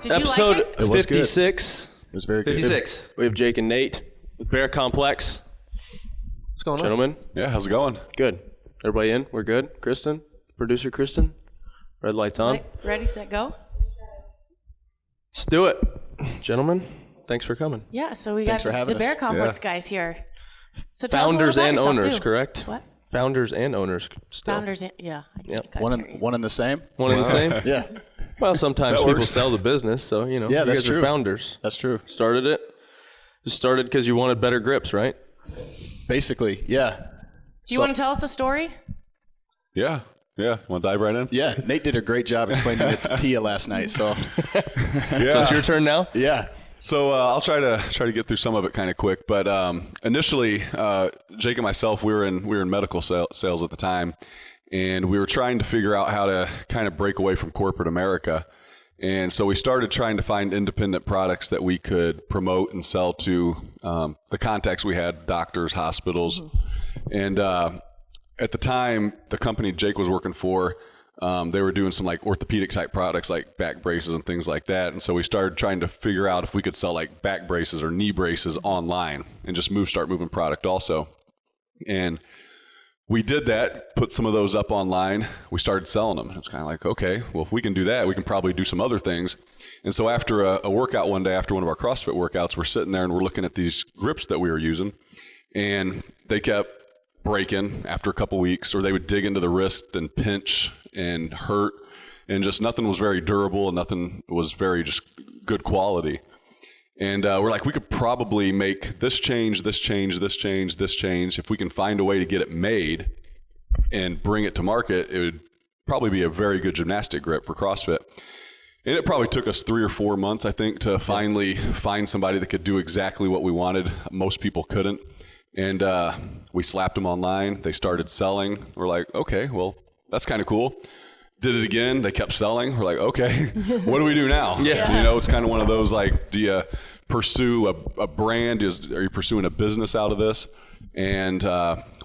Did you Episode like it? It was good. 56. It was very good. 56. We have Jake and Nate with Bear Komplex. What's going on? Gentlemen, Yeah, how's it going? good. Everybody in? We're good? Kristen? Producer Kristen? Red lights on. Right, ready, set, go? Let's do it. Gentlemen, thanks for coming. Yeah, so we Thanks got for having the Bear us. Komplex Yeah. guys here. So tell us a Founders little and about yourself, owners, too. correct? What? Founders and owners still. Founders, yeah. Yep. One and the same? One and the same? Yeah, Well, sometimes That people works. sell the business, so, you know, Yeah, you that's guys are true. founders. that's true. Started it. Just started because you wanted better grips, right? Basically, yeah. Do you want to tell us a story? Yeah. Want to dive right in? Yeah, Nate did a great job explaining it to Tia last night. So, So it's your turn now? yeah. So I'll try to get through some of it kind of quick. But initially, Jake and myself, we were in medical sales at the time, and we were trying to figure out how to kind of break away from corporate America. And so we started trying to find independent products that we could promote and sell to the contacts we had, doctors, hospitals. And at the time, the company Jake was working for, they were doing some like orthopedic type products like back braces and things like that. And so we started trying to figure out if we could sell like back braces or knee braces online and just start moving product also. And we did that, put some of those up online. We started selling them. It's kind of like, okay, well, if we can do that, we can probably do some other things. And so after a workout one day, after one of our CrossFit workouts, we're sitting there and we're looking at these grips that we were using, and they kept breaking after a couple weeks, or they would dig into the wrist and pinch and hurt, and just nothing was very durable and nothing was very just good quality. And we're like, we could probably make this change, this change, this change, this change. If we can find a way to get it made and bring it to market, it would probably be a very good gymnastic grip for CrossFit. And it probably took us 3 or 4 months, I think, to finally find somebody that could do exactly what we wanted. Most people couldn't. And we slapped them online. They started selling. We're like, okay, well, that's kind of cool. Did it again. They kept selling. We're like, okay, what do we do now? Yeah. You know, it's kind of one of those like, do you pursue a brand? Are you pursuing a business out of this? And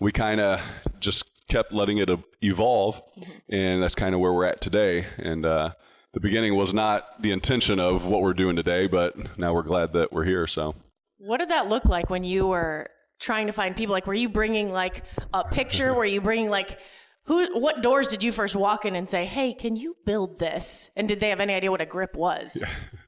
we kind of just kept letting it evolve. And that's kind of where we're at today. And the beginning was not the intention of what we're doing today, but now we're glad that we're here. So What did that look like when you were trying to find people? Like, were you bringing like a picture? Were you bringing like, what doors did you first walk in and say, hey, can you build this? And did they have any idea what a grip was?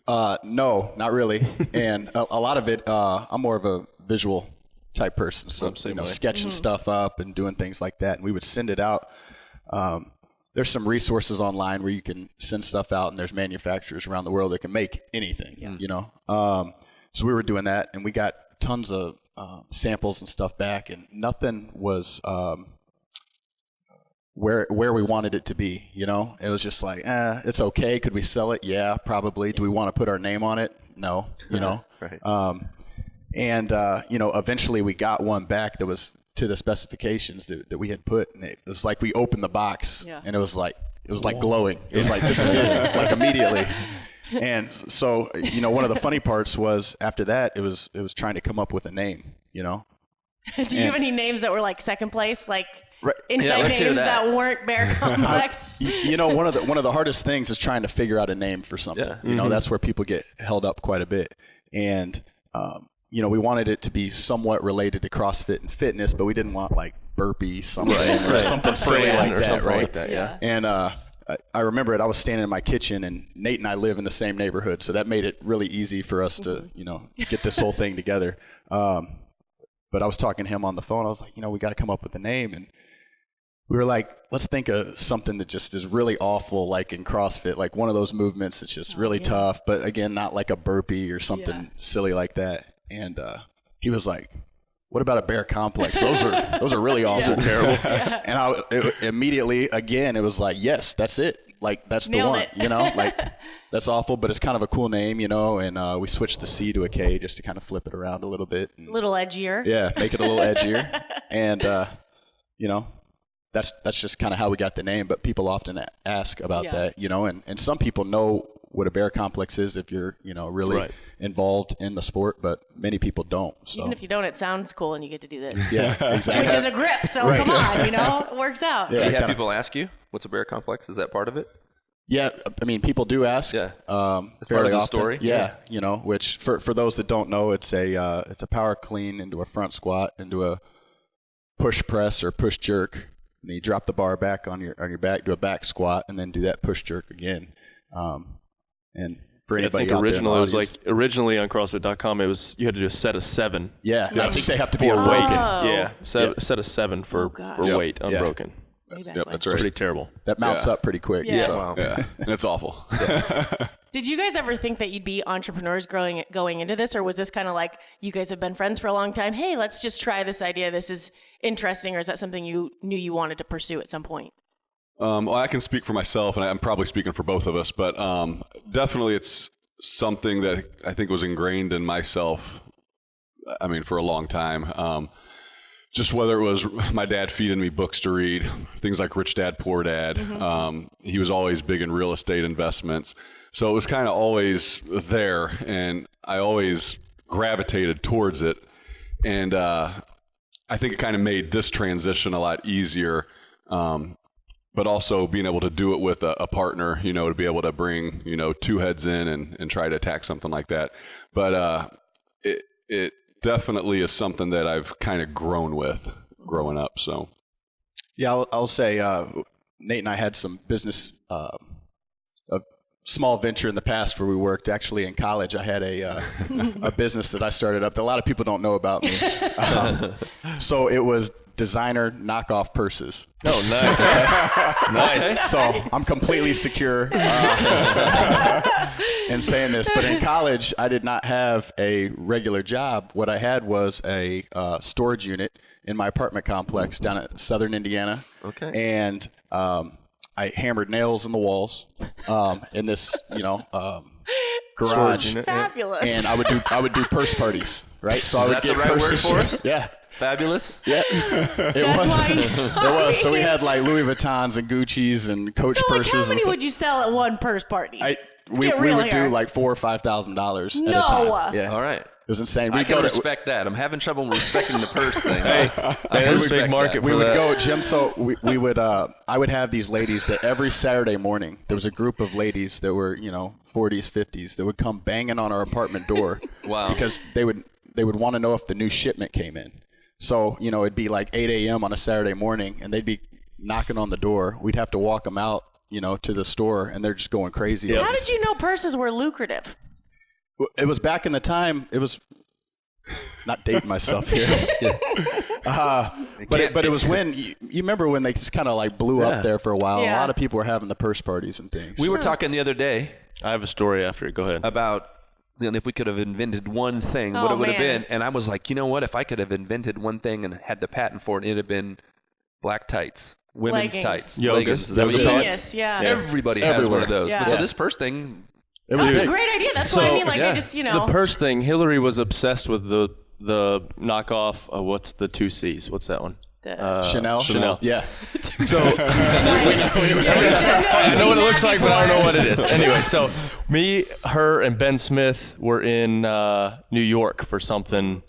No, not really. And a lot of it, I'm more of a visual type person. So, sketching stuff up and doing things like that. And we would send it out. There's some resources online where you can send stuff out, and there's manufacturers around the world that can make anything, you know? So we were doing that, and we got tons of samples and stuff back, and nothing was where we wanted it to be, you know? It was just like, it's okay. Could we sell it? Yeah, probably. Do we want to put our name on it? No, you know? Right. And eventually we got one back that was to the specifications that we had put, and it was like we opened the box, and it was like glowing. It was like, this is it, like immediately. And so, one of the funny parts was after that, it was trying to come up with a name, you know? Do you have any names that were like second place, like inside let's hear names that. that weren't Bear Komplex? One of the hardest things is trying to figure out a name for something. Yeah. You know, that's where people get held up quite a bit. And we wanted it to be somewhat related to CrossFit and fitness, but we didn't want like burpee something or something silly like or that, something right? like that, yeah. And I remember it. I was standing in my kitchen, and Nate and I live in the same neighborhood, so that made it really easy for us to, get this whole thing together. But I was talking to him on the phone. I was like, we got to come up with a name, and we were like, let's think of something that just is really awful, like in CrossFit, like one of those movements that's just really tough, but again, not like a burpee or something silly like that. And he was like, what about a Bear Komplex? Those are really awful. Terrible. And immediately, again, it was like, yes, that's it. Like, that's Nailed the one, it. like, that's awful, but it's kind of a cool name, and we switched the C to a K just to kind of flip it around a little bit. And, A little edgier. yeah, make it a little edgier. And, that's just kind of how we got the name, but people often ask about that, and some people know what a Bear Komplex is if you're, really involved in the sport, but many people don't. So. Even if you don't, it sounds cool and you get to do this. Yeah, exactly. Which is a grip, so come on, it works out. Yeah. Do you have people ask you, what's a Bear Komplex? Is that part of it? Yeah, I mean, people do ask. Yeah. That's part of the often. story. Yeah, you know, which for those that don't know, it's a power clean into a front squat, into a push press or push jerk. And then you drop the bar back on your back, do a back squat, and then do that push jerk again. And for anybody I think out there in the it was audience- like originally on CrossFit.com, it was you had to do a set of 7. Yeah, I think they have to be for weight. unbroken. Yeah, set of 7 for weight unbroken. That's Exactly. right. It's pretty terrible. That mounts up pretty quick. Yeah. So. Wow. Yeah, and it's awful. Did you guys ever think that you'd be entrepreneurs going into this, or was this kind of like you guys have been friends for a long time? Hey, let's just try this idea. This is interesting, or is that something you knew you wanted to pursue at some point? Well, I can speak for myself, and I'm probably speaking for both of us, but definitely it's something that I think was ingrained in myself, I mean, for a long time. Just whether it was my dad feeding me books to read, things like Rich Dad, Poor Dad. He was always big in real estate investments. So it was kind of always there, and I always gravitated towards it. And I think it kind of made this transition a lot easier, but also being able to do it with a partner, you know, to be able to bring, you know, 2 heads in and try to attack something like that. But it definitely is something that I've kind of grown with growing up. So, Yeah, I'll say Nate and I had some business, a small venture in the past where we worked. Actually, in college, I had a business that I started up that a lot of people don't know about me. So it was designer knockoff purses. Oh, nice. Nice. So I'm completely secure in saying this. But in college, I did not have a regular job. What I had was a storage unit in my apartment complex down at Southern Indiana. Okay. And I hammered nails in the walls in this, garage. Fabulous. And I would do purse parties, right? So I Is would that get the right word purses. for it? Yeah. Fabulous. Yeah, That's why. it was. So we had like Louis Vuittons and Gucci's and Coach So like, purses. how and many stuff. would you sell at one purse party? We get would real do here. like $4,000 or $5,000 at No. a time. Yeah, All right. it was insane. I We'd can go to, respect that. I'm having trouble respecting the purse thing. Hey, I man, can there's a respect big market that. we for would that. go, Jim. So we would. I would have these ladies that every Saturday morning there was a group of ladies that were 40s, 50s that would come banging on our apartment door. Wow. Because they would want to know if the new shipment came in. So it'd be like 8 a.m. on a Saturday morning, and they'd be knocking on the door. We'd have to walk them out, to the store, and they're just going crazy. Yep. How did you know purses were lucrative? It was back in the time. It was not dating myself here, but it was when you remember when they just kind of like blew up there for a while. Yeah. A lot of people were having the purse parties and things. We were talking the other day I have a story after. Go ahead. about if we could have invented one thing, Oh, what it would have man. been. And I was like, you know what? If I could have invented one thing and had the patent for it, it'd have been black tights, women's Leggings. tights, Yoga. leggings. Is that what you Yoga call it? Genius, yeah. Everybody has one Everywhere. of those. Yeah. So Yeah. this purse thing, It was That's a big. great idea. That's what I So, mean. Like, yeah. I just, The purse thing, Hillary was obsessed with the knockoff. What's the 2 C's? What's that one? Chanel. Chanel. Yeah. So I know what it looks like, but I don't know what it is. Anyway, so me, her, and Ben Smith were in New York for something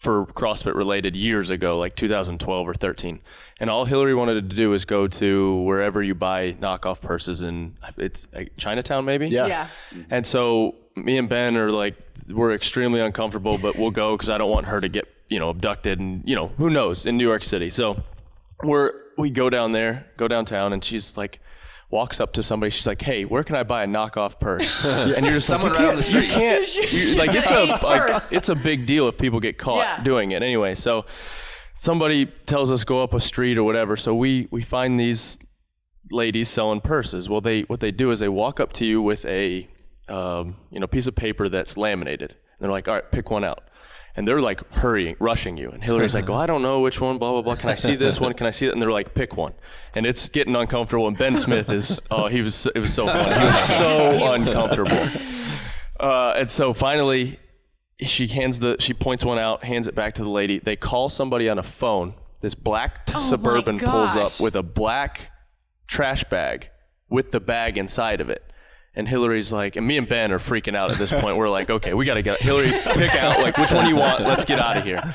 for CrossFit related years ago, like 2012 or 13. And all Hillary wanted to do is go to wherever you buy knockoff purses in, it's Chinatown maybe? Yeah. And so me and Ben are like, we're extremely uncomfortable, but we'll go because I don't want her to get, abducted and, who knows, in New York City. So we go down there, go downtown, and she's like, walks up to somebody. She's like, "Hey, where can I buy a knockoff purse?" And you're just Someone like, right on the street. You can't. She's Like it's like, a "Purse." it's a big deal if people get caught Yeah. doing it. Anyway, so somebody tells us go up a street or whatever. So we find these ladies selling purses. Well, what they do is they walk up to you with a piece of paper that's laminated. And they're like, "All right, pick one out." And they're like rushing you. And Hillary's like, "Oh, I don't know which one, blah, blah, blah. Can I see this one? Can I see that?" And they're like, "Pick one." And it's getting uncomfortable. And Ben Smith is, it was so funny. He was so uncomfortable. And so finally she points one out, hands it back to the lady. They call somebody on a phone. This black Suburban my pulls gosh. up with a black trash bag with the bag inside of it. And Hillary's like, and me and Ben are freaking out at this point. We're like, okay, we got to get Hillary, pick out like which one you want. Let's get out of here.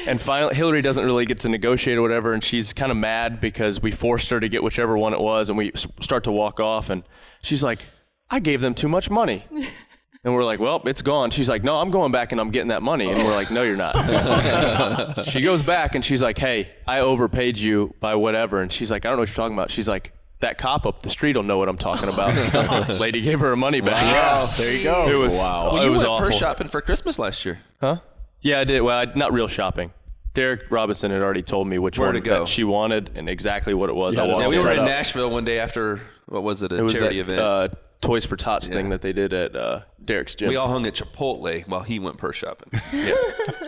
And finally, Hillary doesn't really get to negotiate or whatever. And she's kind of mad because we forced her to get whichever one it was. And we start to walk off. And she's like, I gave them too much money. And we're like, well, it's gone. She's like, no, I'm going back and I'm getting that money. And we're like, no, you're not. She goes back and she's like, hey, I overpaid you by whatever. And she's like, I don't know what you're talking about. She's like, that cop up the street will know what I'm talking about. Lady gave her her money back. Wow, there you go. It was, Well, it you was went awful. purse shopping for Christmas last year. Huh? Yeah, I did. Well, not real shopping. Derek Robinson had already told me which Where one to go. that she wanted and exactly what it was. Yeah, I yeah, walked We were set in up. Nashville one day after, what was it, a It was charity that event. Toys for Tots thing that they did at Derek's gym. We all hung at Chipotle while he went purse shopping.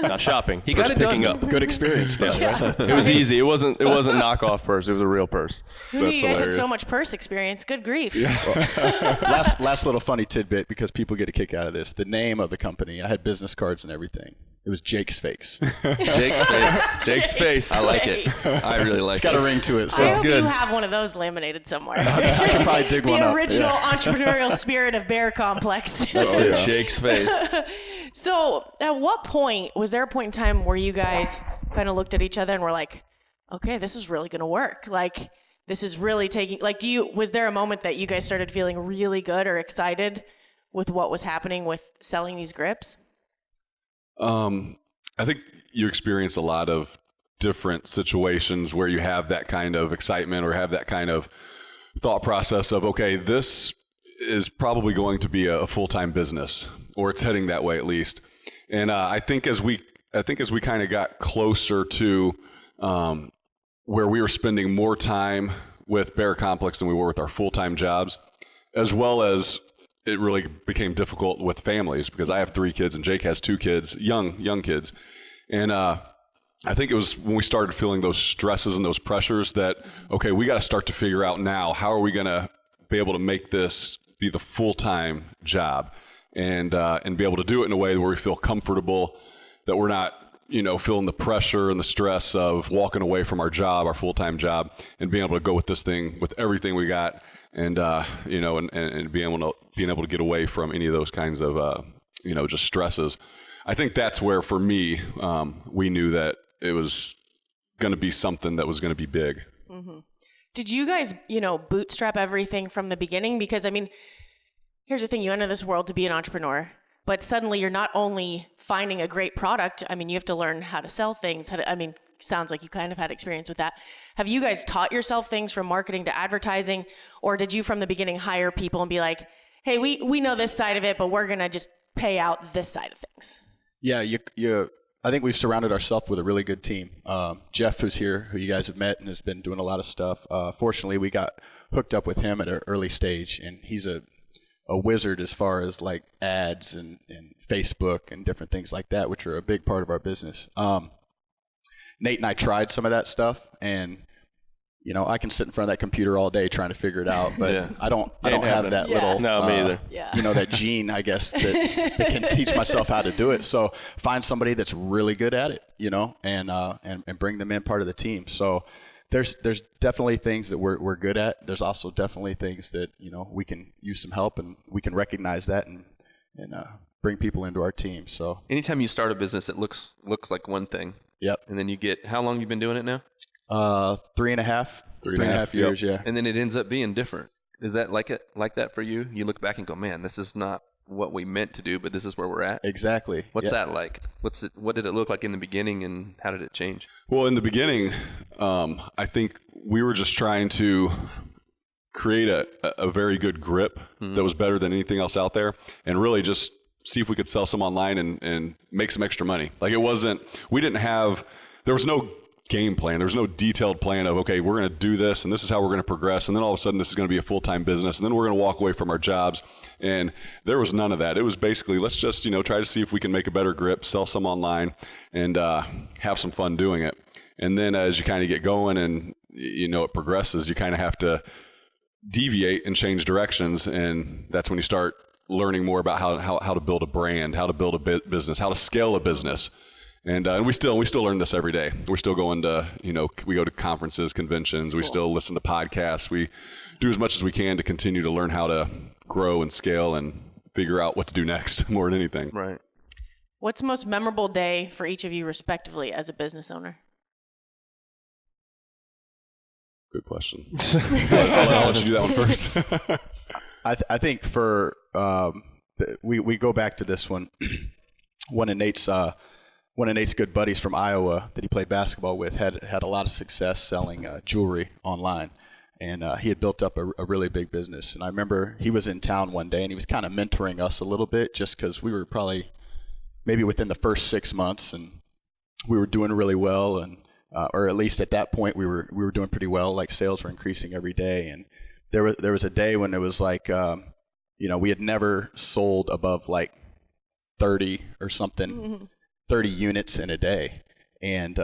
Not shopping. He got purse it done, picking though. up. Good experience, man. Right? It was easy. It wasn't knockoff purse. It was a real purse. Who knew you guys had so hilarious. much purse experience? Good grief. Last little funny tidbit, because people get a kick out of this. The name of the company, I had business cards and everything. It was Jake's Face. Jake's face. Jake's face. I like it. I really like It's got it. a ring to it. I So hope good. you have one of those laminated somewhere. I can probably dig one The up. original Yeah. entrepreneurial spirit of Bear Komplex. That's it. Jake's face. So at what point, was there a point in time where you guys kind of looked at each other and were like, okay, this is really going to work? Like, this is really taking, like, was there a moment that you guys started feeling really good or excited with what was happening with selling these grips? I think you experience a lot of different situations where you have that kind of excitement or have that kind of thought process of, okay, this is probably going to be a full-time business, or it's heading that way at least. And I think as we kind of got closer to where we were spending more time with Bear Komplex than we were with our full-time jobs, as well as it really became difficult with families, because I have 3 kids and Jake has 2 kids, young kids. And I think it was when we started feeling those stresses and those pressures that, okay, we got to start to figure out now, how are we going to be able to make this be the full-time job and be able to do it in a way where we feel comfortable, that we're not, feeling the pressure and the stress of walking away from our job, our full-time job, and being able to go with this thing with everything we got. And and being able to get away from any of those kinds of just stresses. I think that's where, for me, we knew that it was going to be something that was going to be big. Mm-hmm. Did you guys, bootstrap everything from the beginning? Because I mean, here's the thing: you enter this world to be an entrepreneur, but suddenly you're not only finding a great product. I mean, you have to learn how to sell things. Sounds like you kind of had experience with that. Have you guys taught yourself things from marketing to advertising, or did you from the beginning hire people and be like, hey, we know this side of it, but we're going to just pay out this side of things? Yeah, I think we've surrounded ourselves with a really good team. Jeff, who's here, who you guys have met and has been doing a lot of stuff. Fortunately, we got hooked up with him at an early stage, and he's a wizard as far as like ads and Facebook and different things like that, which are a big part of our business. Nate and I tried some of that stuff, and I can sit in front of that computer all day trying to figure it out, but Yeah. I don't have that little No, me either. Yeah. that gene, I guess, that can teach myself how to do it. So find somebody that's really good at it, and bring them in part of the team. So there's definitely things that we're good at. There's also definitely things that we can use some help, and we can recognize that and bring people into our team. So Anytime you start a business, it looks like one thing. yep, And then you get, how long you been doing it now? 3.5 years, yeah. And then it ends up being different. Is that like that for you? You look back and go, man, this is not what we meant to do, but this is where we're at. Exactly. What's Yeah. that like? What did it look like in the beginning, and how did it change? Well, in the beginning, I think we were just trying to create a very good grip that was better than anything else out there, and really just see if we could sell some online and make some extra money. Like there was no game plan. There was no detailed plan of, okay, we're going to do this and this is how we're going to progress. And then all of a sudden this is going to be a full-time business. And then we're going to walk away from our jobs. And there was none of that. It was basically, let's just, try to see if we can make a better grip, sell some online, and have some fun doing it. And then as you kind of get going and, it progresses, you kind of have to deviate and change directions. And that's when you start learning more about how to build a brand, how to build a business, how to scale a business. And we still learn this every day. We're still going to, we go to conferences, conventions. We still listen to podcasts. We do as much as we can to continue to learn how to grow and scale and figure out what to do next more than anything. Right. What's the most memorable day for each of you respectively as a business owner? Good question. I'll let you do that one first. I think for we go back to this one. One of Nate's good buddies from Iowa that he played basketball with had a lot of success selling jewelry online, and he had built up a really big business. And I remember he was in town one day and he was kind of mentoring us a little bit, just because we were probably maybe within the first 6 months and we were doing really well, and or at least at that point we were doing pretty well. Like sales were increasing every day, and there was a day when it was like we had never sold above like 30 or something, 30 units in a day. And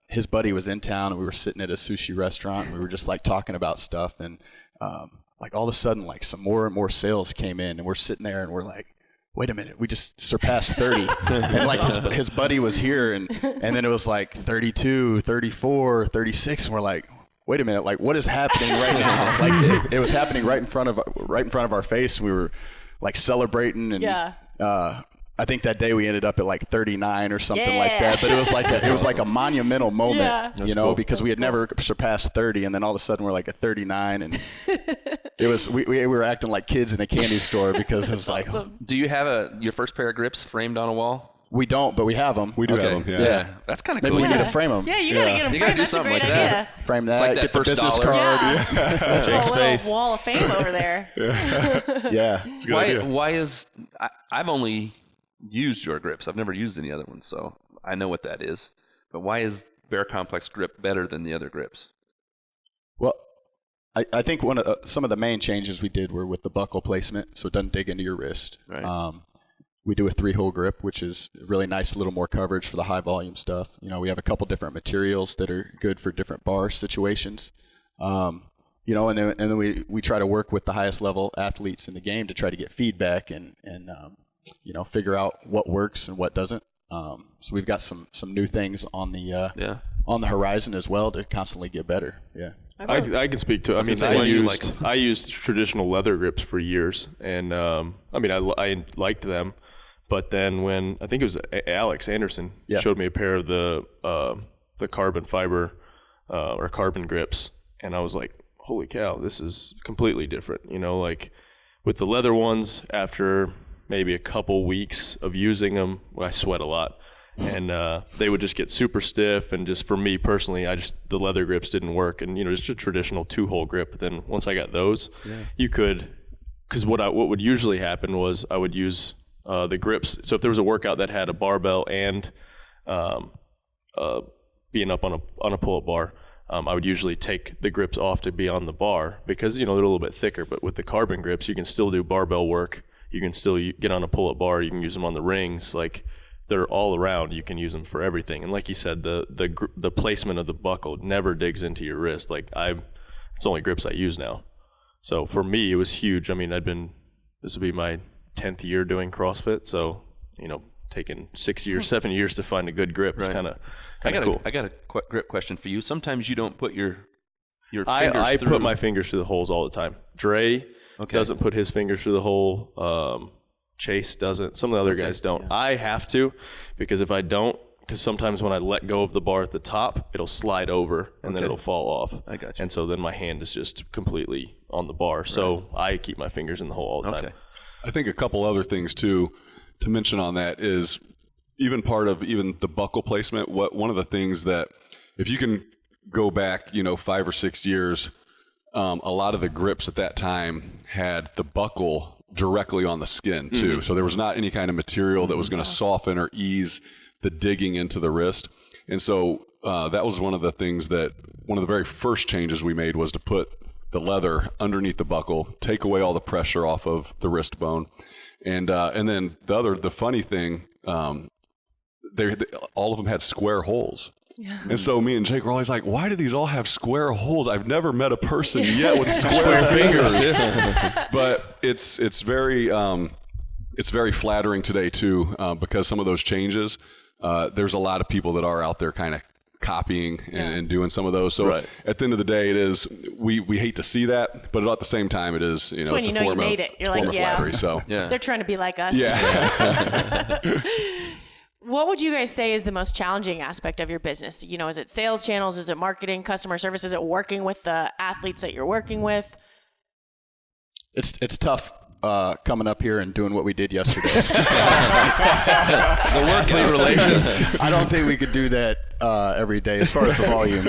his buddy was in town and we were sitting at a sushi restaurant and we were just like talking about stuff, and like all of a sudden like some more and more sales came in, and we're sitting there and we're like, wait a minute, we just surpassed 30. And like his buddy was here, and then it was like 32, 34, 36, and we're like, wait a minute, like what is happening right now? Like it was happening right in front of our face. We were like celebrating, and I think that day we ended up at like 39 or something like that. But it was like a monumental moment, because we had never surpassed 30, and then all of a sudden we're like at 39, and it was we were acting like kids in a candy store, because it was like. Awesome. Do you have your first pair of grips framed on a wall? We don't, but we have them. We do have them. Yeah. That's kind of Maybe cool. we need to frame them. Yeah, you gotta get them You framed. gotta do That's a something great like idea. that. Frame that. It's like that get the first business dollar. card. Yeah. Jake's a face. little wall of fame over there. Yeah. It's a good idea. Why is I've only used your grips. I've never used any other ones, so I know what that is. But why is Bear Komplex grip better than the other grips? Well, I think some of the main changes we did were with the buckle placement, so it doesn't dig into your wrist. Right. We do a 3-hole grip, which is really nice, a little more coverage for the high volume stuff. We have a couple different materials that are good for different bar situations. And then we try to work with the highest level athletes in the game to try to get feedback and figure out what works and what doesn't. So we've got some new things on the horizon as well to constantly get better. Yeah. I can speak to it. I mean, I used traditional leather grips for years, and I liked them. But then when I think it was Alex Anderson showed me a pair of the carbon fiber or carbon grips, and I was like, holy cow, this is completely different. Like with the leather ones, after maybe a couple weeks of using them, I sweat a lot. And they would just get super stiff, and just for me personally, the leather grips didn't work, and just a traditional 2-hole grip. But then once I got those, you could, because what would usually happen was I would use the grips. So if there was a workout that had a barbell and being up on a pull-up bar, I would usually take the grips off to be on the bar, because they're a little bit thicker. But with the carbon grips, you can still do barbell work. You can still get on a pull-up bar. You can use them on the rings. Like, they're all around. You can use them for everything. And like you said, the placement of the buckle never digs into your wrist. Like it's the only grips I use now. So for me, it was huge. I mean, this would be my 10th year doing CrossFit. So, taking 6 years, 7 years to find a good grip is kind of cool. I got a grip question for you. Sometimes you don't put your fingers I through. put my fingers through the holes all the time. Dre doesn't put his fingers through the hole. Chase doesn't. Some of the other guys don't. Yeah. I have to, because if I don't, because sometimes when I let go of the bar at the top, it'll slide over and then it'll fall off. I got you. And so then my hand is just completely on the bar. Right. So I keep my fingers in the hole all the time. I think a couple other things too to mention on that is even part of even the buckle placement. One of the things that, if you can go back, 5 or 6 years, a lot of the grips at that time had the buckle directly on the skin too. Mm-hmm. So there was not any kind of material that was going to soften or ease the digging into the wrist. And so that was one of the very first changes we made, was to put the leather underneath the buckle, take away all the pressure off of the wrist bone. And then the funny thing, all of them had square holes. Yeah. And so me and Jake were always like, why do these all have square holes? I've never met a person yet with square fingers. But it's very flattering today too, because some of those changes, there's a lot of people that are out there kind of copying and doing some of those. So at the end of the day, it is we hate to see that, but at the same time, it is it's when a form of flattery. So they're trying to be like us. Yeah. What would you guys say is the most challenging aspect of your business? Is it sales channels? Is it marketing, customer service? Is it working with the athletes that you're working with? It's tough coming up here and doing what we did yesterday. The work relations. I don't think we could do that every day as far as the volume.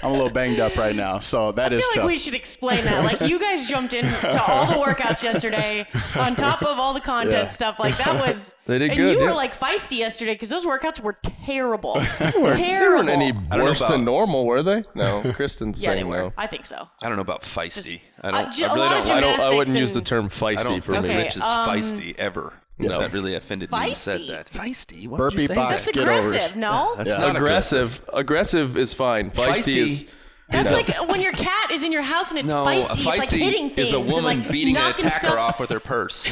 I'm a little banged up right now, so that is tough. I feel like we should explain that. Like, you guys jumped into all the workouts yesterday on top of all the content stuff. Like, that was... They did and good. And you were like feisty yesterday because those workouts were terrible. They weren't any worse than normal, were they? No, Kristen's yeah, saying they were. no. I think so. I don't know about feisty. I wouldn't use the term feisty I don't for think me. Rich is feisty ever. No. That really offended me when you said that. Feisty? What did you say? Box, that's aggressive, no? That's not aggressive. Aggressive is fine. Feisty is... That's like when your cat is in your house and it's feisty. It's like hitting things. Is a woman and like beating an attacker stuff off with her purse.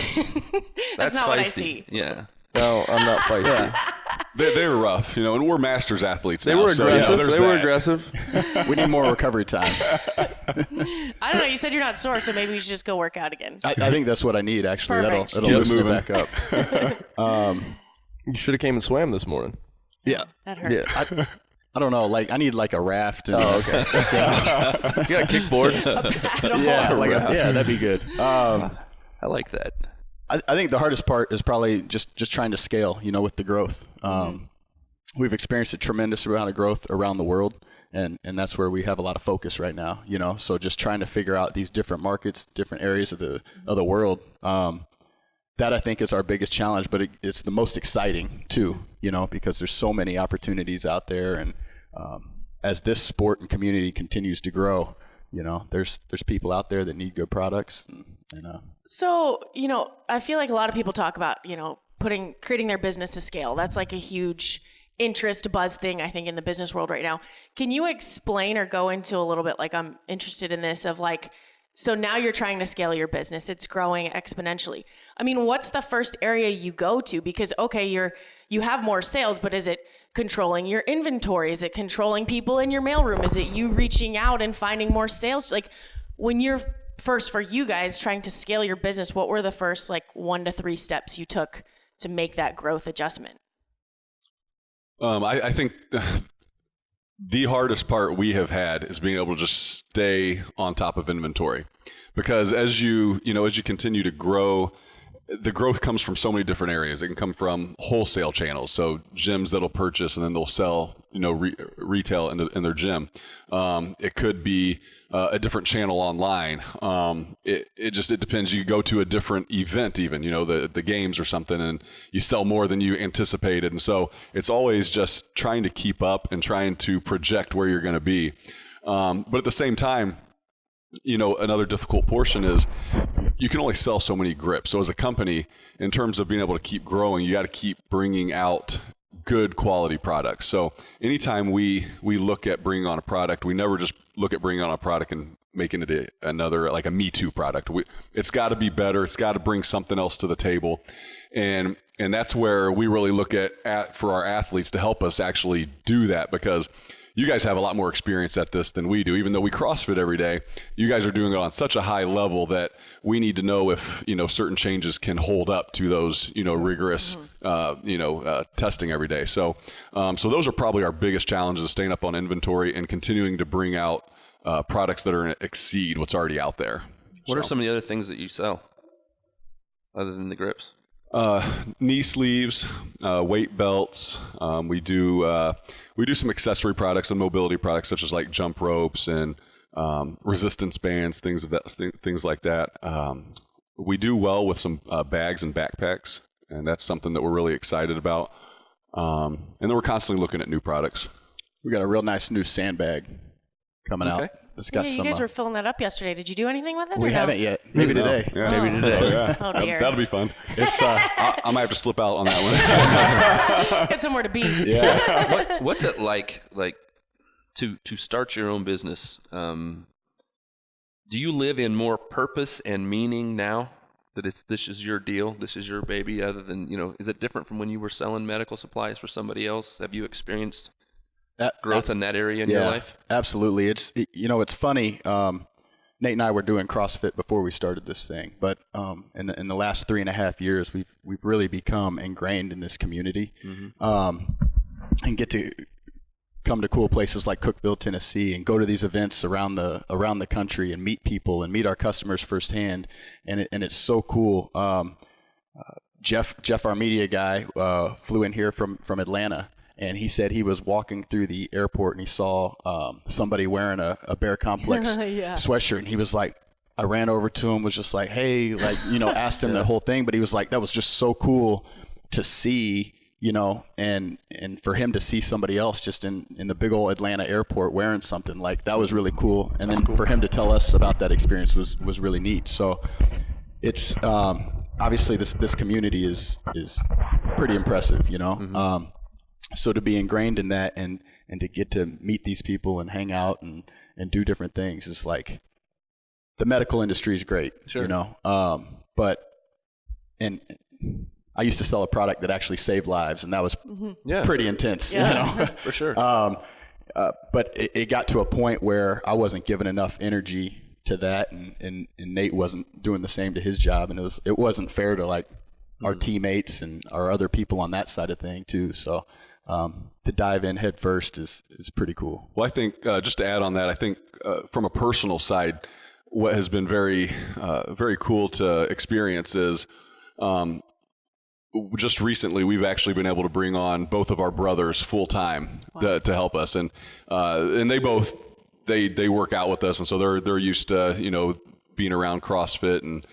That's not feisty. What I see. Yeah. No, I'm not feisty. They were rough, and we're masters athletes They now. were aggressive. So, they were aggressive. We need more recovery time. I don't know. You said you're not sore, so maybe you should just go work out again. I think that's what I need, actually. Perfect. That'll loosen it back up. You should have came and swam this morning. Yeah. That hurt. Yeah. I don't know. Like, I need like a raft. And, okay. You got kickboards. That'd be good. I like that. I think the hardest part is probably just trying to scale, with the growth. We've experienced a tremendous amount of growth around the world, and that's where we have a lot of focus right now, So just trying to figure out these different markets, different areas of the world. That I think is our biggest challenge, but it's the most exciting too, because there's so many opportunities out there, and as this sport and community continues to grow, there's people out there that need good products. So, I feel like a lot of people talk about, creating their business to scale. That's like a huge interest buzz thing, I think, in the business world right now. Can you explain or go into a little bit, like, I'm interested in this, of like, so now you're trying to scale your business. It's growing exponentially. I mean, what's the first area you go to? Because, okay, you have more sales, but is it controlling your inventory? Is it controlling people in your mailroom? Is it you reaching out and finding more sales? Like, when you're first, for you guys trying to scale your business, what were the first 1 to 3 steps you took to make that growth adjustment? I think the hardest part we have had is being able to just stay on top of inventory, because as you continue to grow, the growth comes from so many different areas. It can come from wholesale channels, so gyms that'll purchase and then they'll sell, retail in their gym. It could be a different channel online. It depends. You go to a different event, even the games or something, and you sell more than you anticipated. And so it's always just trying to keep up and trying to project where you're going to be. But at the same time, another difficult portion is you can only sell so many grips. So as a company, in terms of being able to keep growing, you got to keep bringing out good quality products. So anytime we look at bringing on a product, we never just look at bringing on a product and making it another, like a Me Too product. It's got to be better. It's got to bring something else to the table. And that's where we really look at for our athletes to help us actually do that, because you guys have a lot more experience at this than we do. Even though we CrossFit every day, you guys are doing it on such a high level that we need to know if, certain changes can hold up to those, rigorous, testing every day. So those are probably our biggest challenges, staying up on inventory and continuing to bring out products that are exceed what's already out there. What are some of the other things that you sell other than the grips? Knee sleeves, weight belts. We do some accessory products and mobility products, such as like jump ropes and resistance bands, things like that. We do well with some bags and backpacks, and that's something that we're really excited about. And then we're constantly looking at new products. We got a real nice new sandbag coming out. It's got you guys were filling that up yesterday. Did you do anything with it? We haven't yet. Maybe today. Yeah. Maybe today. Oh dear. That'll be fun. I might have to slip out on that one. Get somewhere to be. Yeah. What's it like to start your own business? Do you live in more purpose and meaning now that this is your deal, this is your baby? Other than is it different from when you were selling medical supplies for somebody else? Have you experienced growth in that area in your life? Absolutely. It's funny. Nate and I were doing CrossFit before we started this thing, but in the last 3.5 years, we've really become ingrained in this community, and get to come to cool places like Cookeville, Tennessee, and go to these events around the country and meet people and meet our customers firsthand, and it's so cool. Jeff, our media guy, flew in here from Atlanta. And he said he was walking through the airport and he saw somebody wearing a Bear Komplex sweatshirt. And he was like, I ran over to him, was just like, hey, like, asked him the whole thing. But he was like, that was just so cool to see, and for him to see somebody else just in the big old Atlanta airport wearing something, like, that was really cool. And then for him to tell us about that experience was really neat. So it's obviously this community is pretty impressive, So to be ingrained in that and to get to meet these people and hang out and do different things is like, the medical industry is great, but I used to sell a product that actually saved lives, and that was pretty intense, For sure. But it got to a point where I wasn't giving enough energy to that, and Nate wasn't doing the same to his job, and it wasn't fair to like our teammates and our other people on that side of thing too. So to dive in head first is pretty cool. Well, I think just to add on that, I think from a personal side, what has been very, very cool to experience is just recently we've actually been able to bring on both of our brothers full time to help us, and they both they work out with us, and so they're used to being around CrossFit, and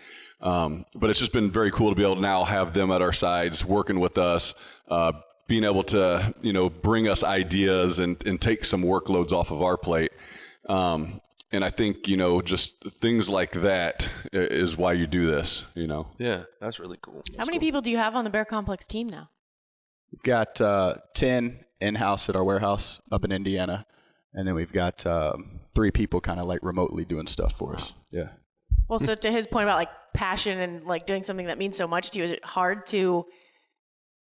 but it's just been very cool to be able to now have them at our sides working with us. Being able to, bring us ideas and take some workloads off of our plate. And I think, just things like that is why you do this, Yeah, that's really cool. How many people do you have on the Bear Komplex team now? We've got 10 in-house at our warehouse up in Indiana. And then we've got 3 people kind of like remotely doing stuff for us. Yeah. Well, so to his point about like passion and like doing something that means so much to you, is it hard to...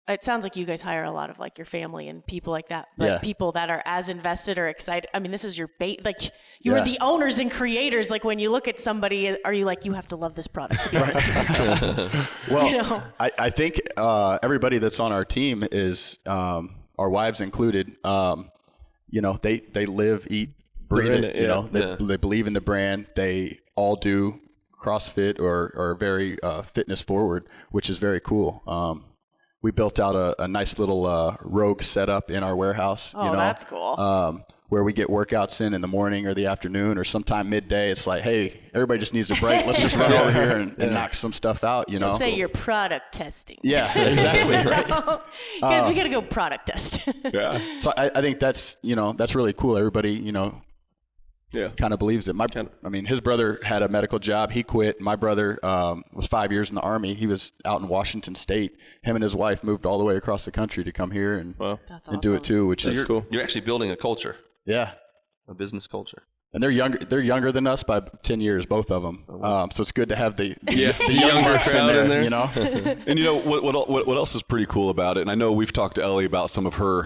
It sounds like you guys hire a lot of like your family and people like that, but people that are as invested or excited. I mean, this is your bait. Like you are the owners and creators. Like when you look at somebody, are you like, you have to love this product to be honest with you? Well, I think everybody that's on our team is, our wives included, they live, eat, breathe it. They believe in the brand. They all do CrossFit or are very fitness forward, which is very cool. We built out a nice little rogue setup in our warehouse. Oh, that's cool. Where we get workouts in the morning or the afternoon or sometime midday. It's like, hey, everybody just needs a break. Let's just run over here and knock some stuff out. Just say you're product testing. Yeah, exactly. Right. Guys, we got to go product test. Yeah. So I think that's that's really cool. Everybody kind of believes it. His brother had a medical job. He quit. My brother was 5 years in the Army. He was out in Washington State. Him and his wife moved all the way across the country to come here and do it too, which is cool. You're actually building a culture. Yeah. A business culture. And they're younger. They're younger than us by 10 years, both of them. So it's good to have the younger crowd in there. And what else is pretty cool about it? And I know we've talked to Elly about some of her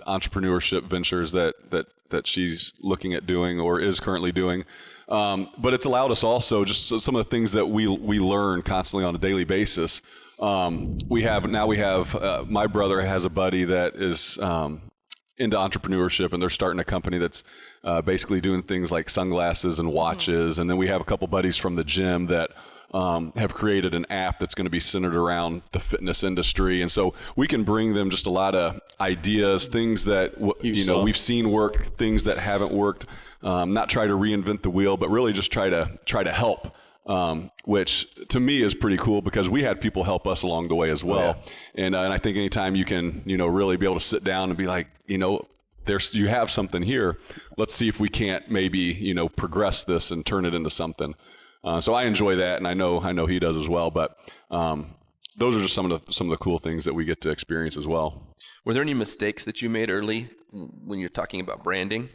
entrepreneurship ventures that she's looking at doing or is currently doing. But it's allowed us also just some of the things that we learn constantly on a daily basis. We have my brother has a buddy that is into entrepreneurship, and they're starting a company that's basically doing things like sunglasses and watches. And then we have a couple buddies from the gym that have created an app that's going to be centered around the fitness industry. And so we can bring them just a lot of ideas, things that we've seen work, things that haven't worked, not try to reinvent the wheel, but really just try to help. Which to me is pretty cool because we had people help us along the way as well. And I think anytime you can, really be able to sit down and be like, you have something here. Let's see if we can't maybe, progress this and turn it into something. So I enjoy that, and I know he does as well. But those are just some of the cool things that we get to experience as well. Were there any mistakes that you made early when you're talking about branding?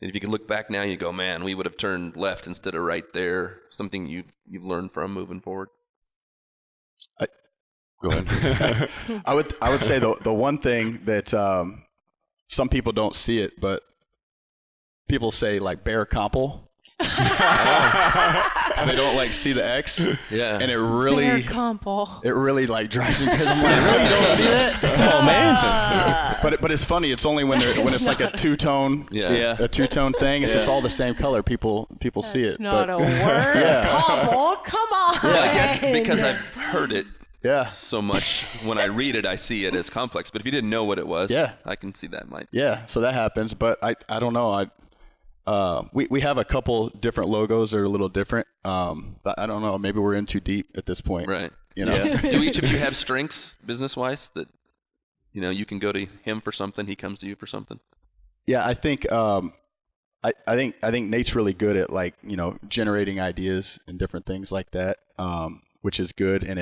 And if you could look back now, you go, man, we would have turned left instead of right there. Something you've learned from moving forward. Go ahead. I would say the one thing that some people don't see it, but people say like Bear Komplex. They don't like see the X. Yeah. And it really like drives me because I'm like, really, you don't see that? Oh man. But it's funny. It's only when it's like a two-tone a two-tone thing. If it's all the same color, people see it. It's not a word. Yeah. Come on. Well, I guess because I've heard it Yeah. so much, when I read it, I see it as complex. But if you didn't know what it was, I can see that might. Yeah, so that happens. But I don't know. We have a couple different logos that are a little different. But I don't know. Maybe we're in too deep at this point. Right. You know. Do each of you have strengths business-wise that, you can go to him for something, he comes to you for something? Yeah, I think I think Nate's really good at like, generating ideas and different things like that, which is good. And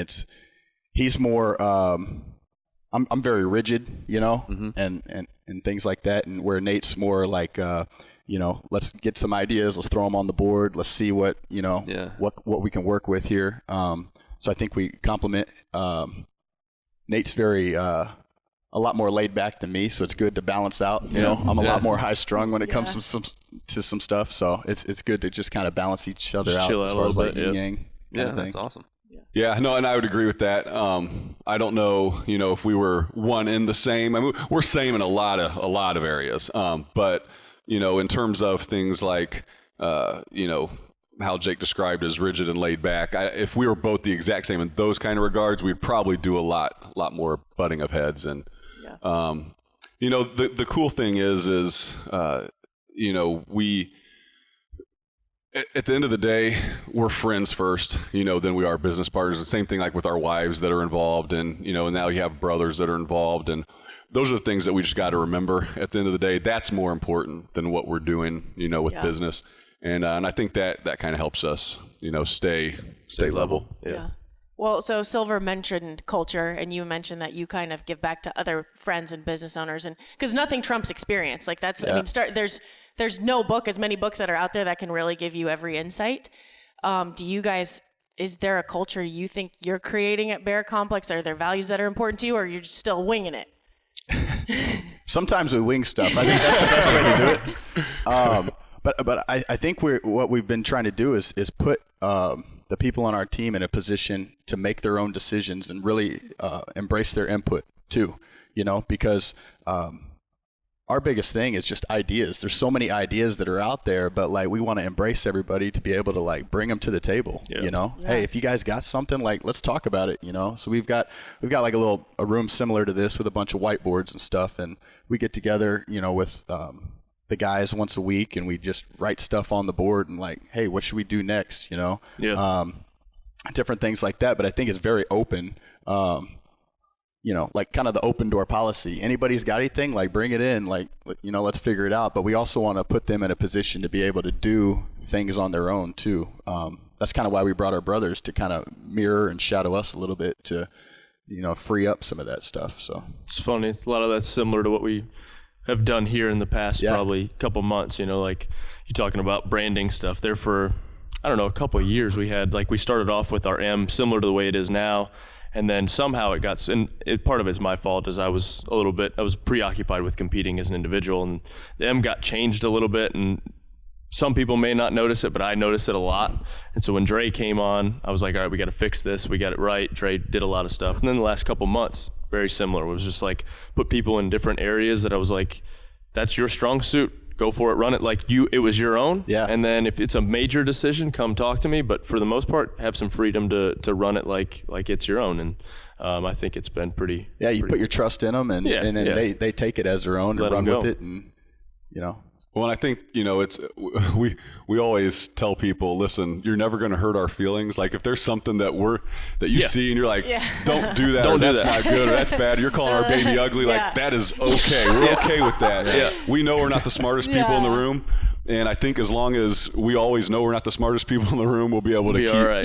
he's more I'm very rigid, and things like that. And where Nate's more like let's get some ideas, let's throw them on the board, let's see what what we can work with here. So I think we complement. Nate's very a lot more laid back than me, so it's good to balance out. I'm a lot more high strung when it comes to some stuff, so it's good to just kind of balance each other out chill as out far a as little like bit, yin yang. Yeah, that's awesome. Yeah, no, and I would agree with that. I don't know, if we were one in the same. I mean, we're same in a lot of areas, but in terms of things like how Jake described as rigid and laid back, if we were both the exact same in those kind of regards, we'd probably do a lot more butting of heads. And the cool thing is we. At the end of the day, we're friends first, then we are business partners. The same thing like with our wives that are involved, and and now you have brothers that are involved, and those are the things that we just got to remember. At the end of the day, that's more important than what we're doing, with business, and I think that kind of helps us, stay level. Yeah. Well, so Silver mentioned culture, and you mentioned that you kind of give back to other friends and business owners, and because nothing trumps experience. Like that's, there's no book, as many books that are out there that can really give you every insight. Do you guys, is there a culture you think you're creating at Bear Komplex? Are there values that are important to you, or you're still winging it? Sometimes we wing stuff. I think that's the best way to do it. But I think what we've been trying to do is put the people on our team in a position to make their own decisions and really embrace their input too, because our biggest thing is just ideas. There's so many ideas that are out there, but like we want to embrace everybody to be able to like bring them to the table. Hey, if you guys got something, like let's talk about it. So we've got like a room similar to this with a bunch of whiteboards and stuff, and we get together, with the guys once a week, and we just write stuff on the board and like, hey, what should we do next? Different things like that. But I think it's very open. Like kind of the open door policy. Anybody's got anything, like bring it in, like, let's figure it out. But we also want to put them in a position to be able to do things on their own too. That's kind of why we brought our brothers to kind of mirror and shadow us a little bit to, free up some of that stuff. So it's funny. A lot of that's similar to what we have done here in the past probably couple months, like you're talking about branding stuff there for, I don't know, a couple of years. We started off with our M similar to the way it is now. And then somehow it got, and part of it's my fault, is I was preoccupied with competing as an individual, and the M got changed a little bit, and some people may not notice it, but I noticed it a lot. And so when Dre came on, I was like, all right, we got to fix this. We got it right. Dre did a lot of stuff. And then the last couple months, very similar. It was just like put people in different areas that I was like, that's your strong suit. Go for it, run it like it was your own. Yeah. And then if it's a major decision, come talk to me. But for the most part, have some freedom to run it like it's your own. And I think it's been pretty. Yeah, you put your trust in them, and then they take it as their own and run with it, and Well, and I think, it's we always tell people, listen, you're never going to hurt our feelings. Like if there's something that you see and you're like, don't do that, or that's not good, or that's bad, or you're calling our baby ugly, like that is okay. We're okay with that. Yeah. We know we're not the smartest people in the room. And I think as long as we always know we're not the smartest people in the room, we'll be able to keep, right.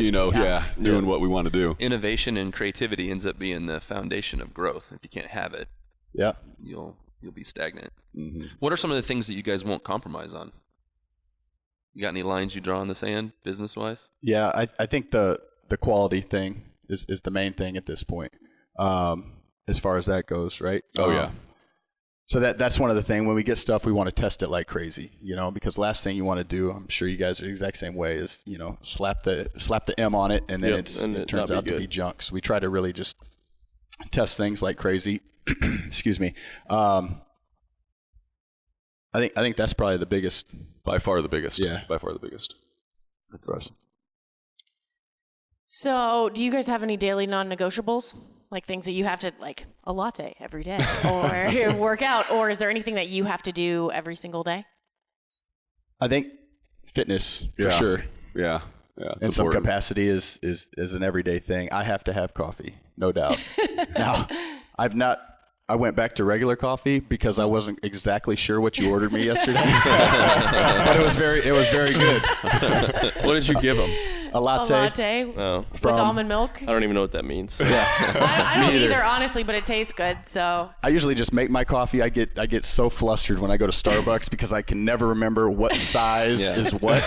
Doing what we want to do. Innovation and creativity ends up being the foundation of growth. If you can't have it, you'll be stagnant. Mm-hmm. What are some of the things that you guys won't compromise on? You got any lines you draw in the sand, business-wise? Yeah, I think the quality thing is the main thing at this point, as far as that goes, right? Oh, yeah. So that's one of the things when we get stuff, we want to test it like crazy, because last thing you want to do, I'm sure you guys are the exact same way, is, slap the M on it and then it turns out to be junk. So we try to really just test things like crazy. Excuse me. I think that's probably the biggest. By far the biggest. Yeah. By far the biggest. That's us. So do you guys have any daily non-negotiables? Like things that you have to, like a latte every day or work out, or is there anything that you have to do every single day? I think fitness for sure. Yeah. In some capacity is an everyday thing. I have to have coffee, no doubt. Now, I went back to regular coffee because I wasn't exactly sure what you ordered me yesterday. But it was very good. What did you give him? A latte. A latte with almond milk. I don't even know what that means. Yeah. I don't either, honestly, but it tastes good. So I usually just make my coffee. I get so flustered when I go to Starbucks because I can never remember what size is what.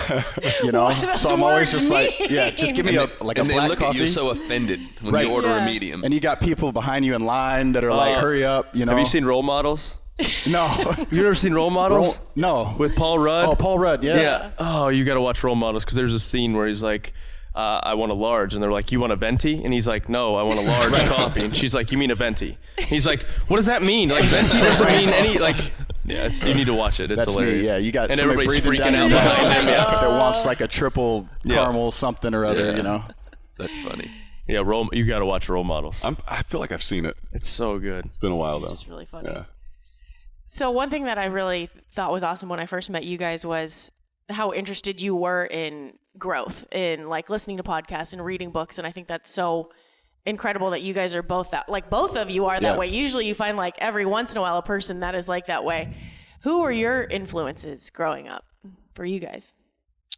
So I'm always just like, just give me a black coffee. And they look at you so offended when you order a medium. And you got people behind you in line that are like, hurry up. Have you seen Role Models? No. You've never seen Role Models? No. With Paul Rudd? Oh, Paul Rudd, yeah. Oh, you got to watch Role Models because there's a scene where he's like, I want a large. And they're like, you want a venti? And he's like, no, I want a large coffee. And she's like, you mean a venti? He's like, what does that mean? Like, venti doesn't mean any, like, you need to watch it. It's That's hilarious. Me, yeah. You got and somebody everybody's breathing freaking out behind him. Yeah. That wants like a triple caramel something or other, That's funny. Yeah, you got to watch Role Models. I feel like I've seen it. It's so good. It's been a while though. it's really funny. Yeah. So one thing that I really thought was awesome when I first met you guys was how interested you were in growth, in like listening to podcasts and reading books. And I think that's so incredible that you guys are both that, like both of you are that way. Usually you find like every once in a while a person that is like that way. Who were your influences growing up for you guys?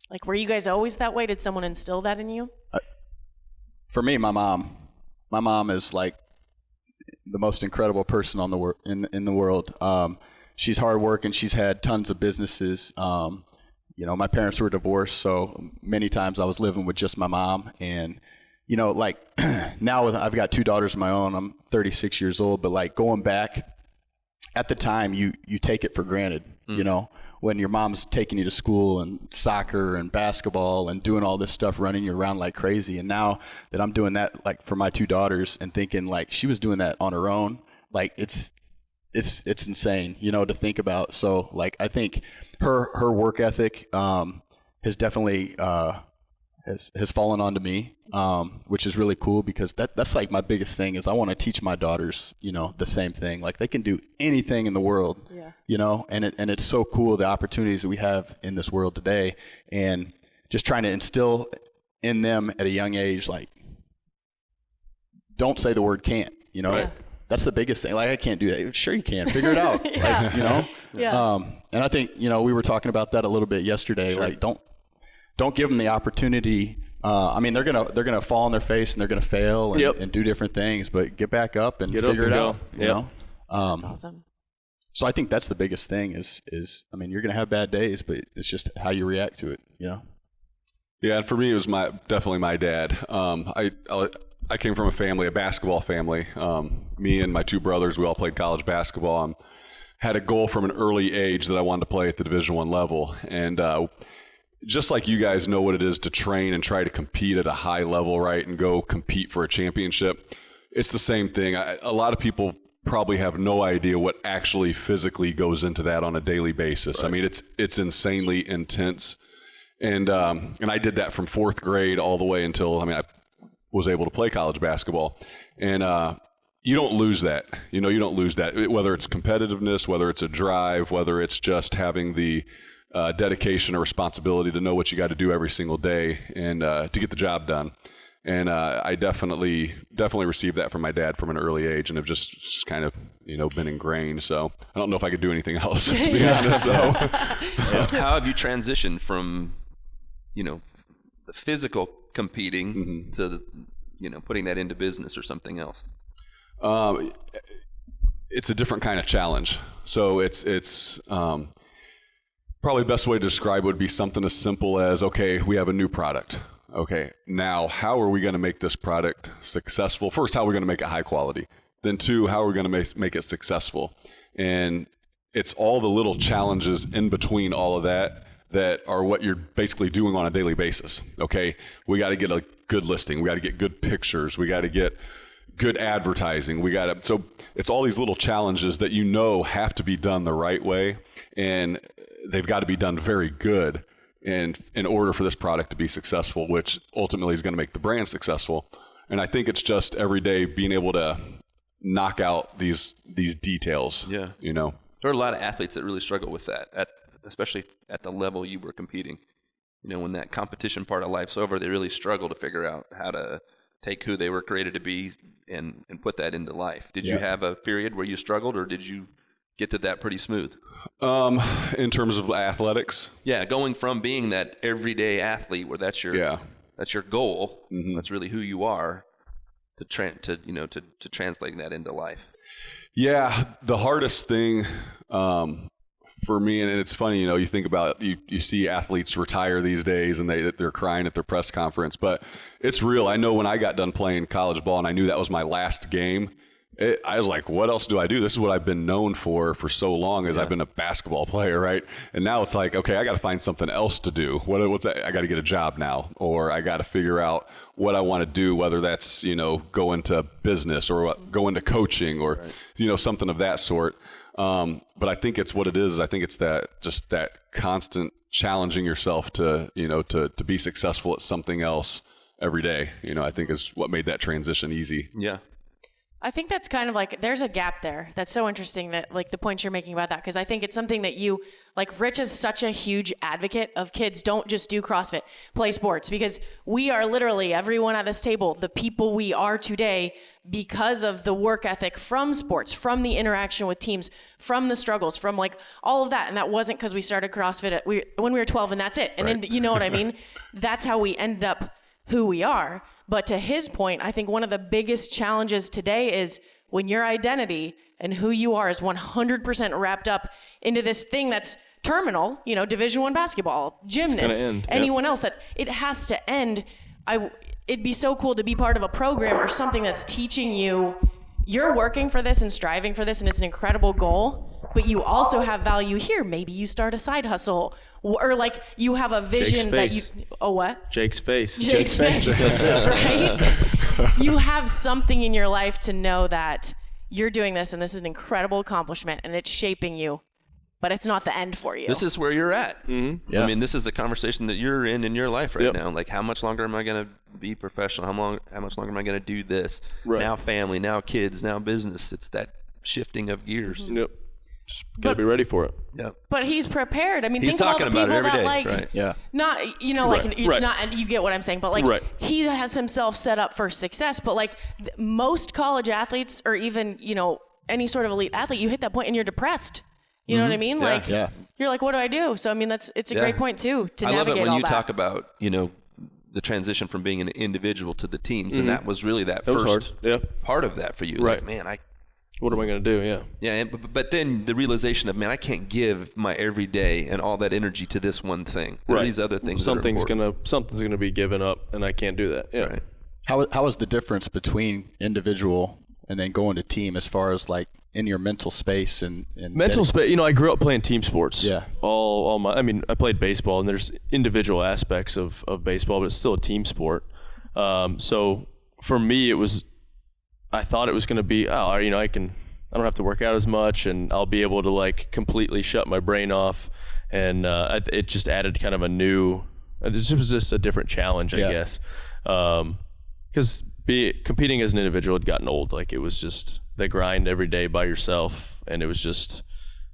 Like, were you guys always that way? Did someone instill that in you? For me, my mom. My mom is like the most incredible person on in the world. She's hardworking. She's had tons of businesses. My parents were divorced, so many times I was living with just my mom. And like now I've got 2 daughters of my own. I'm 36 years old, but like going back at the time, you take it for granted. When your mom's taking you to school and soccer and basketball and doing all this stuff, running you around like crazy. And now that I'm doing that, like for my 2 daughters, and thinking like she was doing that on her own, like it's insane, to think about. So like, I think her work ethic, has definitely, has fallen onto me, which is really cool because that's like my biggest thing is I want to teach my daughters, the same thing. Like they can do anything in the world, and it's so cool the opportunities that we have in this world today, and just trying to instill in them at a young age, like don't say the word can't, That's the biggest thing. Like I can't do that. Sure you can. Figure it out. And I think, we were talking about that a little bit yesterday. Sure. Like don't give them the opportunity. They're gonna fall on their face and they're gonna fail and do different things, but get back up and figure it out. That's awesome. So I think that's the biggest thing is you're gonna have bad days, but it's just how you react to it. Yeah, and for me it was definitely my dad. I came from a basketball family. Me and my 2 brothers, we all played college basketball. Had a goal from an early age that I wanted to play at the Division I level, and just like you guys know what it is to train and try to compete at a high level, right, and go compete for a championship, it's the same thing. A lot of people probably have no idea what actually physically goes into that on a daily basis. Right. I mean, it's insanely intense, and I did that from 4th grade all the way until I was able to play college basketball, and you don't lose that. You don't lose that, whether it's competitiveness, whether it's a drive, whether it's just having the dedication or responsibility to know what you got to do every single day and to get the job done. And I definitely received that from my dad from an early age, and have just kind of been ingrained. So I don't know if I could do anything else, to be honest. So how have you transitioned from the physical competing to putting that into business or something else? It's a different kind of challenge. So it's probably the best way to describe it would be something as simple as, okay, we have a new product. Okay, now how are we going to make this product successful? First, how are we going to make it high quality? Then 2, how are we going to make it successful? And it's all the little challenges in between all of that are what you're basically doing on a daily basis. Okay, we got to get a good listing. We got to get good pictures. We got to get good advertising. So it's all these little challenges that have to be done the right way, and they've got to be done very good in order for this product to be successful, which ultimately is going to make the brand successful. And I think it's just every day being able to knock out these details. Yeah. There are a lot of athletes that really struggle with that, especially at the level you were competing. When that competition part of life's over, they really struggle to figure out how to take who they were created to be and put that into life. Did you have a period where you struggled, or did you get to that pretty smooth? In terms of athletics? Yeah, going from being that everyday athlete where that's your goal, that's really who you are, to translating that into life. Yeah, the hardest thing for me, and it's funny, you think about, you see athletes retire these days and they're crying at their press conference, but it's real. I know when I got done playing college ball and I knew that was my last game, I was like, what else do I do? This is what I've been known for so long, as I've been a basketball player, right? And now it's like, okay, I got to find something else to do. What's that? I got to get a job now, or I got to figure out what I want to do, whether that's, go into business or go into coaching or, something of that sort. But I think it's what it is. I think it's that constant challenging yourself to be successful at something else every day, I think is what made that transition easy. Yeah. I think that's kind of like, there's a gap there. That's so interesting, that like the points you're making about that, because I think it's something that Rich is such a huge advocate of kids don't just do CrossFit, play sports, because we are literally, everyone at this table, the people we are today because of the work ethic from sports, from the interaction with teams, from the struggles, from like all of that. And that wasn't because we started CrossFit when we were 12 and that's it. And right. then, you know what I mean? That's how we ended up who we are. But to his point, I think one of the biggest challenges today is when your identity and who you are is 100% wrapped up into this thing that's terminal, Division I basketball, gymnast, anyone else, that it has to end. It'd be so cool to be part of a program or something that's teaching you you're working for this and striving for this, and it's an incredible goal, but you also have value here. Maybe you start a side hustle, or like you have a vision that you, what? Jake's face. Right? You have something in your life to know that you're doing this and this is an incredible accomplishment and it's shaping you, but it's not the end for you. This is where you're at. Mm-hmm. Yeah. I mean, this is the conversation that you're in your life right now. Like, how much longer am I going to be professional? How much longer am I going to do this? Right. Now family, now kids, now business. It's that shifting of gears. Mm-hmm. Yep. Just gotta be ready for it. Yeah. But he's prepared. I mean, he's think talking of all the about people it every that day. like, right. Yeah. not, like it's not, you get what I'm saying, but like he has himself set up for success. But like most college athletes, or even, any sort of elite athlete, you hit that point and you're depressed. You know what I mean? You're like, what do I do? So, I mean, it's a great point too, to I navigate all that. I love it when you talk about, the transition from being an individual to the teams. And that was really that first part of that for you. Right. Like, man, what am I going to do? Yeah. Yeah. But then the realization of, man, I can't give my everyday and all that energy to this one thing. There are these other things. Something's going to be given up, and I can't do that. Yeah. Right. How is the difference between individual and then going to team, as far as like in your mental space and mental space? I grew up playing team sports. Yeah. I played baseball, and there's individual aspects of baseball, but it's still a team sport. So for me, I thought it was going to be, I don't have to work out as much, and I'll be able to like completely shut my brain off. And it just added kind of it was just a different challenge, I guess. Because competing as an individual had gotten old. Like, it was just the grind every day by yourself, and it was just,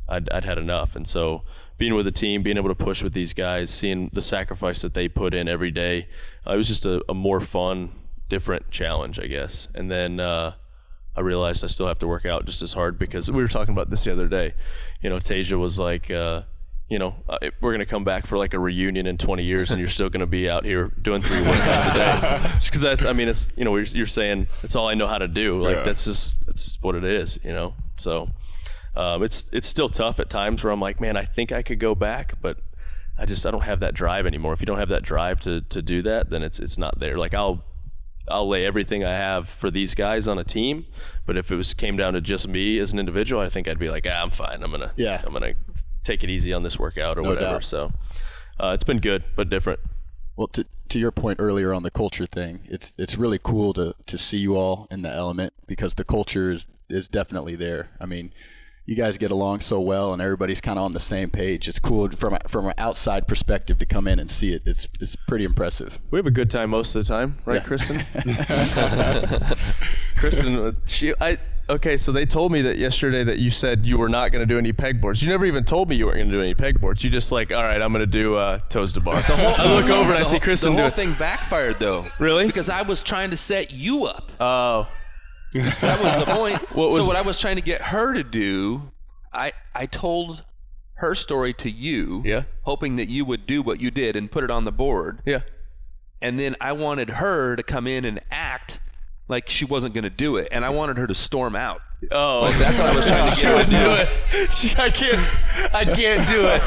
I'd had enough. And so being with a team, being able to push with these guys, seeing the sacrifice that they put in every day, it was just a more fun, different challenge, I guess. And then I realized I still have to work out just as hard, because we were talking about this the other day. Tasia was like, we're going to come back for like a reunion in 20 years and you're still going to be out here doing 3 workouts a day. Just because it's, you're saying it's all I know how to do. Like, that's what it is, So it's still tough at times where I'm like, man, I think I could go back, but I don't have that drive anymore. If you don't have that drive to do that, then it's not there. Like, I'll I'll lay everything I have for these guys on a team. But if it came down to just me as an individual, I think I'd be like, I'm fine. I'm gonna take it easy on this workout or whatever. Doubt. So it's been good, but different. Well, to your point earlier on the culture thing, it's really cool to see you all in the element, because the culture is definitely there. I mean, you guys get along so well, and everybody's kind of on the same page. It's cool from an outside perspective to come in and see it. It's pretty impressive. We have a good time most of the time, right, Kristen? Kristen, okay, so they told me that yesterday that you said you were not going to do any pegboards. You never even told me you weren't going to do any pegboards. You just like, all right, I'm going to do toes to bar. I look over and I see Kristen do it. The whole thing backfired, though. Really? Because I was trying to set you up. Oh. That was the point. What I was trying to get her to do, I told her story to you, hoping that you would do what you did and put it on the board. Yeah. And then I wanted her to come in and act like she wasn't going to do it, and I wanted her to storm out. Oh, like that's what I was trying to get her to do. I can't do it.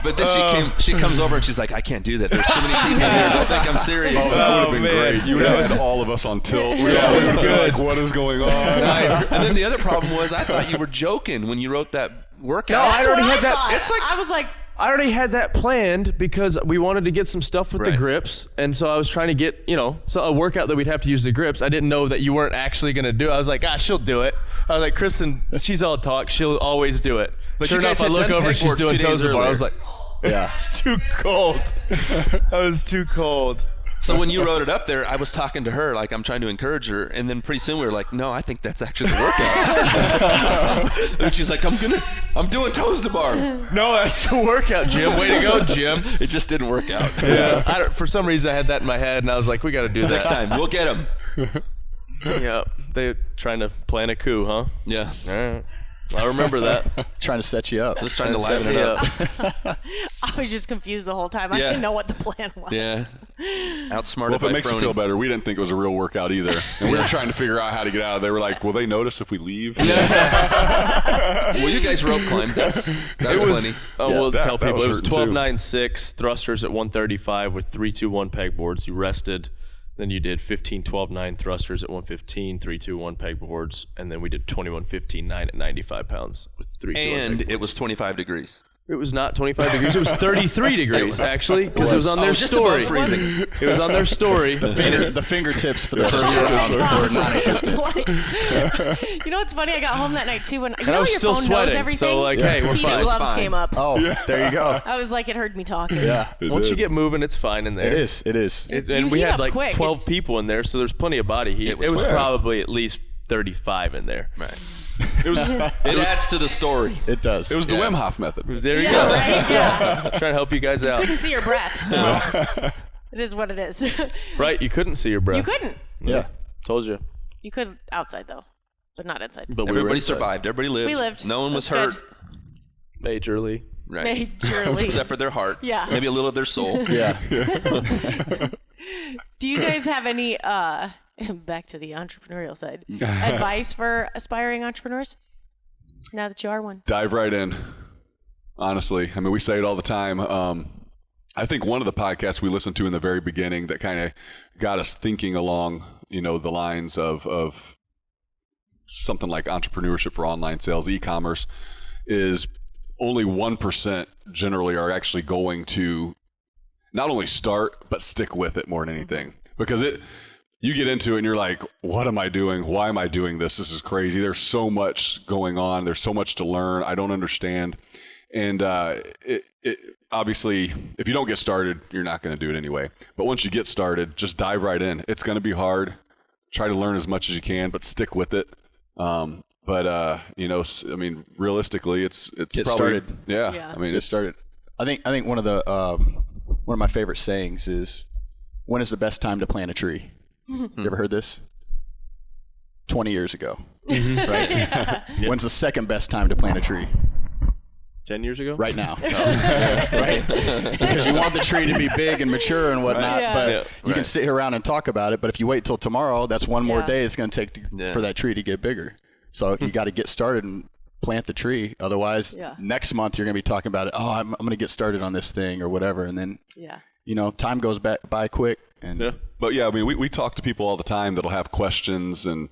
But then she comes over and she's like, I can't do that. There's too many people here that think I'm serious. Oh, that would have been great. You would have had all of us on tilt. That was good. Like, what is going on? Nice. And then the other problem was I thought you were joking when you wrote that workout. No, I already had that. It's like I was like, I already had that planned because we wanted to get some stuff with the grips. And so I was trying to get, a workout that we'd have to use the grips. I didn't know that you weren't actually going to do it. I was like, she'll do it. I was like, Kristen, she's all talk. She'll always do it. But sure enough, I look over, she's doing toes to bar. I was like, it's too cold. I was too cold. So when you wrote it up there, I was talking to her like I'm trying to encourage her, and then pretty soon we were like, no, I think that's actually the workout. And she's like, I'm doing toes to bar. No, that's the workout, Jim. Way to go, Jim. It just didn't work out. Yeah. For some reason, I had that in my head, and I was like, we got to do that. Next time, we'll get him. Yeah, they're trying to plan a coup, huh? Yeah. All right. I remember that. Trying to set you up. Just trying to liven it up. I was just confused the whole time. I didn't know what the plan was. Yeah. Outsmarted Well, if by it makes Froning. you feel better, we didn't think it was a real workout either. And we were trying to figure out how to get out of there. We're like, will they notice if we leave? Well, you guys rope climbed. That was plenty. We'll tell people. It was 12.96 thrusters at 135 with 3-2-1 pegboards. You rested. Then you did 15-12-9 thrusters at 115, 3-2-1 pegboards, and then we did 21-15-9 at 95 pounds with 3-2-1 And pegboards. it was 25 degrees. It was not 25 degrees. It was 33 degrees, actually, because it was on their story. It was on their story. The fingertips for the first were non-existent. You know what's funny? I got home that night too, and I was your still phone sweating, knows everything. so like, hey, we're Heated fine. gloves came up. Oh, there you go. I was like, it heard me talking. Yeah. Once you get moving, it's fine in there. It is. And we had like 12 people in there, so there's plenty of body heat. It was probably at least 35 in there. Right. It adds to the story. It does. It was the Wim Hof method. There you go. Right? Yeah. Trying to help you guys out. Couldn't see your breath, so it is what it is. Right, you couldn't see your breath. You couldn't. Yeah. Told you. You could outside though, but not inside. But Everybody survived. Everybody lived. We lived. No one was That's hurt. Majorly. Right. Majorly. Except for their heart. Yeah. Maybe a little of their soul. Yeah. Do you guys have any back to the entrepreneurial side advice for aspiring entrepreneurs? Now that you are one. Dive right in. Honestly, I mean, we say it all the time. I think one of the podcasts we listened to in the very beginning that kind of got us thinking along, the lines of something like entrepreneurship for online sales, e-commerce, is only 1% generally are actually going to not only start, but stick with it more than anything. Because you get into it and you're like, what am I doing? Why am I doing this? This is crazy. There's so much going on. There's so much to learn. I don't understand. And obviously, if you don't get started, you're not going to do it anyway. But once you get started, just dive right in. It's going to be hard. Try to learn as much as you can, but stick with it. Realistically, it's Get probably started. Yeah. I mean, Get started. I think one of my favorite sayings is, when is the best time to plant a tree? You ever heard this? 20 years ago. Right? Yeah. When's the second best time to plant a tree? 10 years ago? Right now. Right? Because you want the tree to be big and mature and whatnot, but you can sit here around and talk about it, but if you wait till tomorrow, that's one more day it's going to take for that tree to get bigger. So you got to get started and plant the tree. Otherwise, next month you're going to be talking about it. Oh, I'm going to get started on this thing or whatever. And then, time goes by quick. And But yeah, I mean, we talk to people all the time that'll have questions and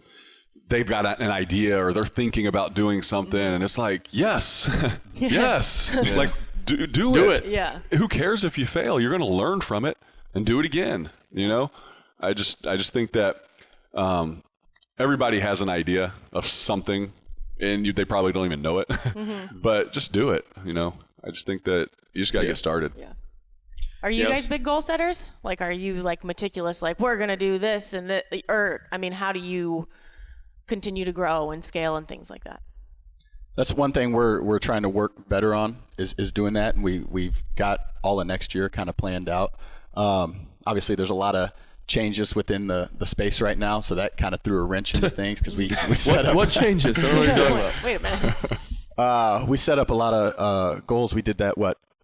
they've got an idea or they're thinking about doing something, and it's like, yes, yes, like do it. Yeah. Who cares if you fail? You're going to learn from it and do it again. You know, I just think that everybody has an idea of something, and they probably don't even know it, but just do it. You know, I just think that you just got to get started. Yeah. Are you guys big goal setters? Like, are you like meticulous? Like, we're gonna do this and that, or I mean, how do you continue to grow and scale and things like that? That's one thing we're trying to work better on is doing that, and we've got all of next year kind of planned out. Obviously, there's a lot of changes within the space right now, so that kind of threw a wrench into things because we set up. What changes? What are you talking about? Wait a minute. We set up a lot of goals. We did that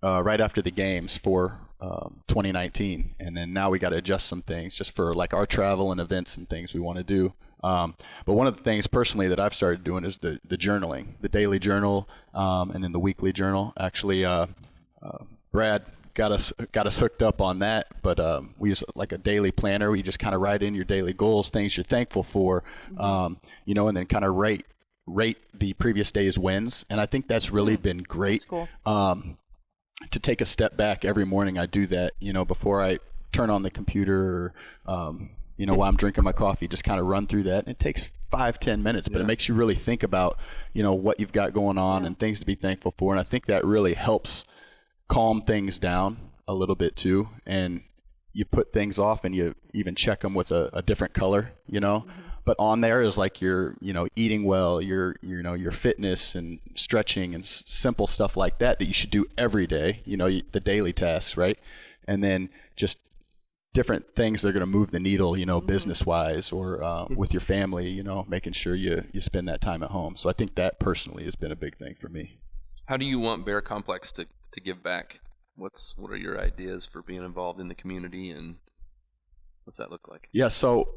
right after the games for 2019, and then now we got to adjust some things just for like our travel and events and things we want to do. But one of the things personally that I've started doing is the journaling, the daily journal, and then the weekly journal. Actually, Brad got us hooked up on that, but we use like a daily planner where you just kind of write in your daily goals, things you're thankful for, you know, and then kind of rate the previous day's wins. And I think that's really been great. That's cool. To take a step back every morning. I do that, you know, before I turn on the computer or, you know, while I'm drinking my coffee, just kind of run through that. And it takes 5-10 minutes, but it makes you really think about, you know, what you've got going on and things to be thankful for. And I think that really helps calm things down a little bit too. And you put things off and you even check them with a different color, you know. But on there is like your, you know, eating well, your fitness and stretching and simple stuff like that you should do every day, you know, the daily tasks, right? And then just different things that are going to move the needle, you know, business-wise or with your family, you know, making sure you spend that time at home. So I think that personally has been a big thing for me. How do you want Bear Komplex to give back? What are your ideas for being involved in the community, and what's that look like? Yeah, so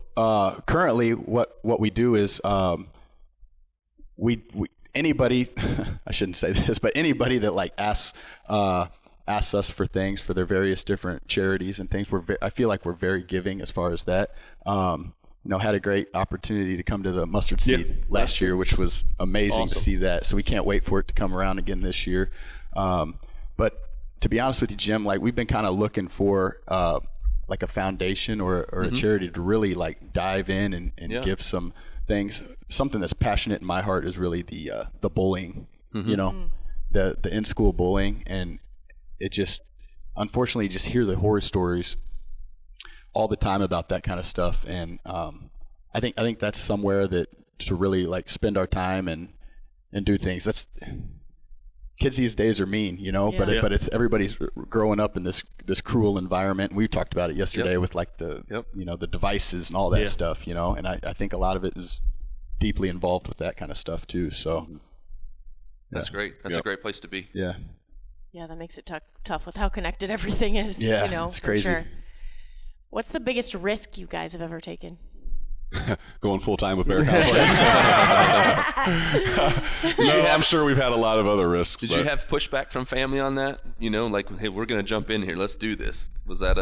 currently what we do is we anybody, I shouldn't say this, but anybody that like asks us for things for their various different charities and things, I feel like we're very giving as far as that. You know, had a great opportunity to come to the Mustard Seed last year, which was amazing to see that. So we can't wait for it to come around again this year. But to be honest with you, Jim, like we've been kind of looking for like a foundation or a charity to really like dive in and give some things. Something that's passionate in my heart is really the bullying, you know, the in-school bullying. And it just, unfortunately, you just hear the horror stories all the time about that kind of stuff. And I think that's somewhere that to really like spend our time and do things. That's kids these days are mean, you know, but it's everybody's growing up in this cruel environment. We talked about it yesterday with like the you know, the devices and all that stuff, you know, and I think a lot of it is deeply involved with that kind of stuff too. So that's great. That's a great place to be. Yeah. Yeah, that makes it tough with how connected everything is. Yeah, you know, it's crazy. For sure. What's the biggest risk you guys have ever taken? Going full time with Bear Komplex. I'm sure we've had a lot of other risks. Did you have pushback from family on that? You know, like, hey, we're going to jump in here. Let's do this. Was that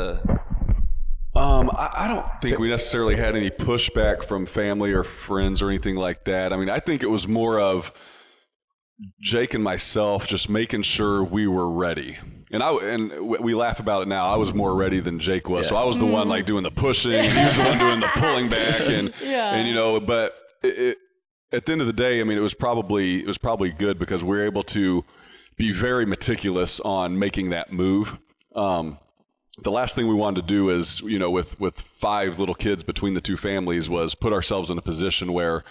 I don't think we necessarily had any pushback from family or friends or anything like that. I mean, I think it was more of Jake and myself just making sure we were ready. And we laugh about it now. I was more ready than Jake was. So I was the one like doing the pushing. He was the one doing the pulling back. And you know, but at the end of the day, I mean, it was probably good because we were able to be very meticulous on making that move. The last thing we wanted to do is, you know, with 5 little kids between the 2 families, was put ourselves in a position where,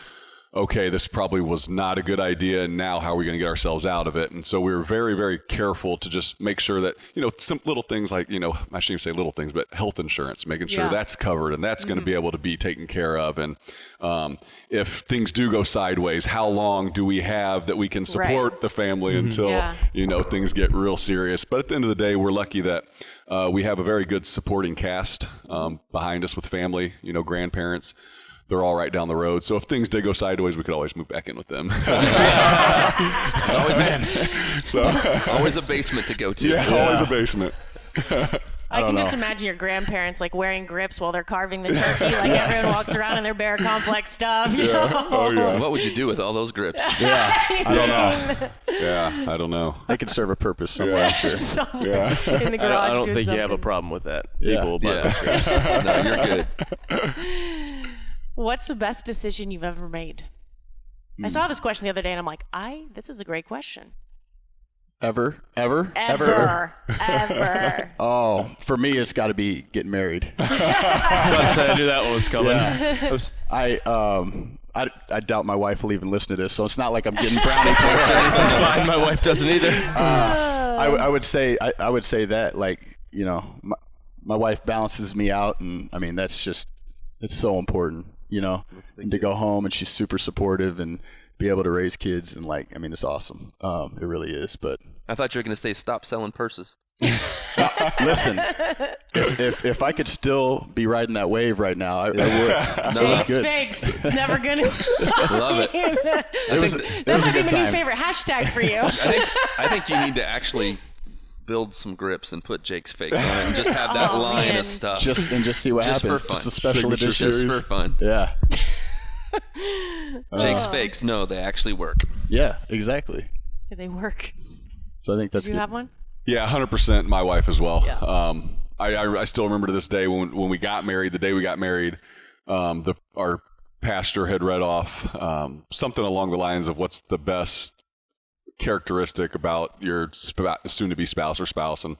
okay, this probably was not a good idea, and now how are we going to get ourselves out of it? And so we were very, very careful to just make sure that, you know, some little things like, you know, I shouldn't even say little things, but health insurance, making sure that's covered and that's going to be able to be taken care of. And if things do go sideways, how long do we have that we can support the family until, you know, things get real serious? But at the end of the day, we're lucky that we have a very good supporting cast behind us with family, you know, grandparents. They're all right down the road. So if things did go sideways, we could always move back in with them. Always a basement to go to. Yeah, always a basement. I I can just imagine your grandparents like wearing grips while they're carving the turkey. Like everyone walks around in their Bear Komplex stuff. You know? Oh, yeah. What would you do with all those grips? Yeah, I don't know. Yeah, I don't know. They could serve a purpose somewhere. I'm sure. Somewhere in the garage I don't doing think you have a something. problem with that. Yeah. People buy Yeah. grips. No, you're good. What's the best decision you've ever made? I saw this question the other day, and I'm like, this is a great question. Ever. Oh, for me, it's got to be getting married. I knew that one was coming. Yeah. I doubt my wife will even listen to this, so it's not like I'm getting brownie points or anything. That's fine. My wife doesn't either. I would say that, like, you know, my wife balances me out, and I mean it's so important, you know, and to go home and she's super supportive and be able to raise kids, and like, I mean, it's awesome. It really is. But I thought you were going to say stop selling purses. listen, if I could still be riding that wave right now, I would. That's Jake's good. fakes. It's never gonna. Love it. That might be the new favorite hashtag for you. I think you need to actually build some grips and put Jake's fakes on it and just have that line man. of stuff. Just see what Just happens. for fun. Just a special Signature edition. series. Just for fun. Yeah. Jake's fakes, no, they actually work. Yeah. Exactly. Do they work? So I think that's Do you good. have one? Yeah, 100%. My wife as well. Yeah. I still remember to this day when we got married. The day we got married, our pastor had read off something along the lines of what's the best characteristic about your soon-to-be spouse or spouse, and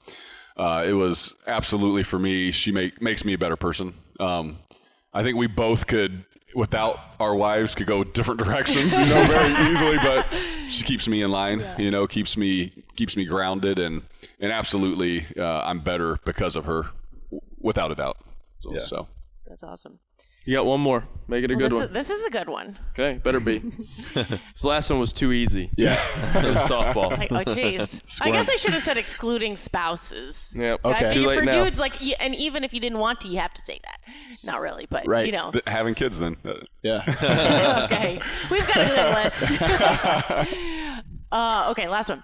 it was absolutely, for me, she makes me a better person. I think we both could, without our wives, could go different directions, you know, very easily, but she keeps me in line, you know, keeps me grounded, and absolutely, I'm better because of her, without a doubt. So. That's awesome. You got one more. Make it a good one. This is a good one. Okay, better be. This last one was too easy. Yeah. It was softball. Oh, jeez. I guess I should have said excluding spouses. Yep. I Okay. figure Too late for now. dudes, like, and even if you didn't want to, you have to say that. Not really, but Right. you know. Having kids then. Yeah. Okay, we've got a good list. Okay, last one.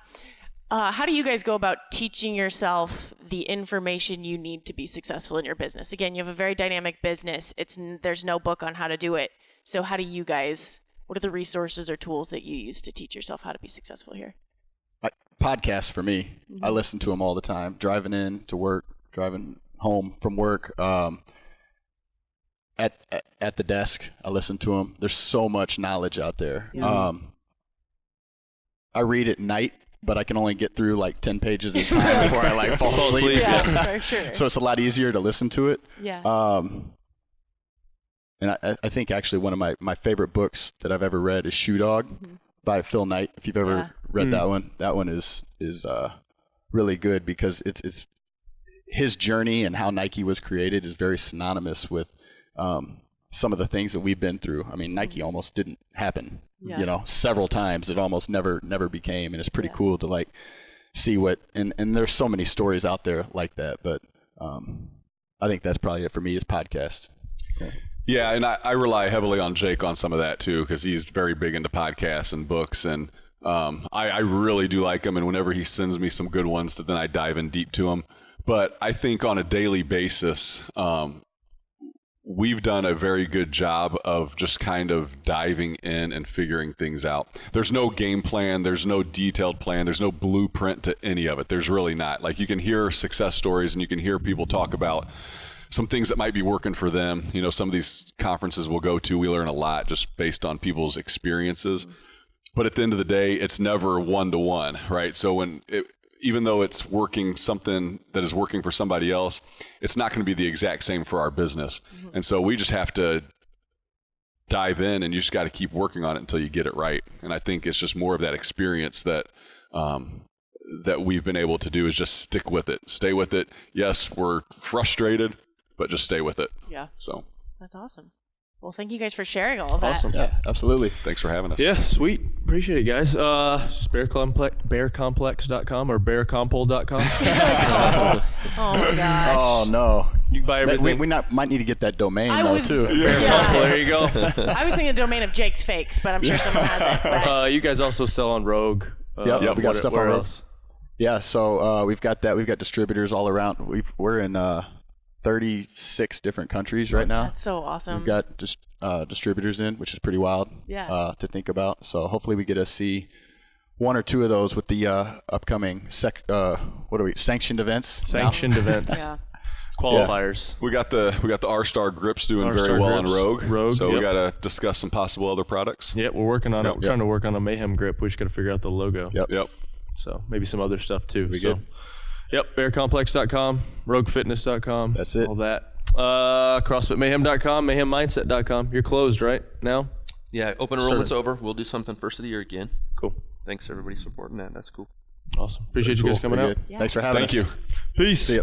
How do you guys go about teaching yourself the information you need to be successful in your business? Again, you have a very dynamic business. There's no book on how to do it. So how do you guys, what are the resources or tools that you use to teach yourself how to be successful here? Podcasts for me. Mm-hmm. I listen to them all the time. Driving in to work, driving home from work. At the desk, I listen to them. There's so much knowledge out there. Yeah. I read at night, but I can only get through like 10 pages at a time before I like fall asleep. Yeah, for sure. So it's a lot easier to listen to it. Yeah. And I think actually one of my favorite books that I've ever read is Shoe Dog by Phil Knight. If you've ever read that one is really good, because it's his journey and how Nike was created is very synonymous with some of the things that we've been through. I mean, Nike almost didn't happen, you know, several times. It almost never became, and it's pretty cool to like see what, and there's so many stories out there like that, but I think that's probably it for me, is podcast. Yeah, and I rely heavily on Jake on some of that too, because he's very big into podcasts and books, and I really do like him, and whenever he sends me some good ones, then I dive in deep to them. But I think on a daily basis, we've done a very good job of just kind of diving in and figuring things out. There's no game plan, there's no detailed plan, there's no blueprint to any of it. There's really not. Like, you can hear success stories and you can hear people talk about some things that might be working for them. You know, some of these conferences we'll go to, we learn a lot just based on people's experiences. But at the end of the day, it's never one-to-one, right? So even though it's working, something that is working for somebody else, it's not going to be the exact same for our business. And so we just have to dive in, and you just got to keep working on it until you get it right. And I think it's just more of that experience that that we've been able to do, is just stick with it, stay with it. Yes, we're frustrated, but just stay with it. Yeah. So That's awesome. Well, thank you guys for sharing all of that. Awesome. Yeah, absolutely. thanks for having us. Yeah, sweet. Appreciate it, guys. Just bearkomplex.com or bearkompol.com. Oh my gosh. Oh no, You can buy everything. we might need to get that domain I though was- too. Yeah. There you go. I was thinking the domain of Jake's Fakes, but I'm sure someone has it. But You guys also sell on Rogue. Yep, we got stuff on where Rogue. else? Yeah, so we've got that. We've got distributors all around. We're in 36 different countries right now. That's so awesome. We've got distributors in, which is pretty wild to think about. So hopefully we get to see one or two of those with the upcoming sanctioned events. Sanctioned events. Yeah. Qualifiers. We got the R-Star grips doing very R-Star well grips. on Rogue. So we yep. got to discuss some possible other products. Yeah, we're working on it. We're trying to work on a Mayhem grip. We just got to figure out the logo. Yep. So maybe some other stuff too. Good. Yep, bearkomplex.com, roguefitness.com. That's it. All that. CrossFitMayhem.com, mayhemmindset.com. You're closed right now? Yeah, open enrollment's over. We'll do something first of the year again. Cool. Thanks everybody supporting that. That's cool. Awesome. Appreciate you guys coming out. Thanks for having us. Thank you. Peace. See ya.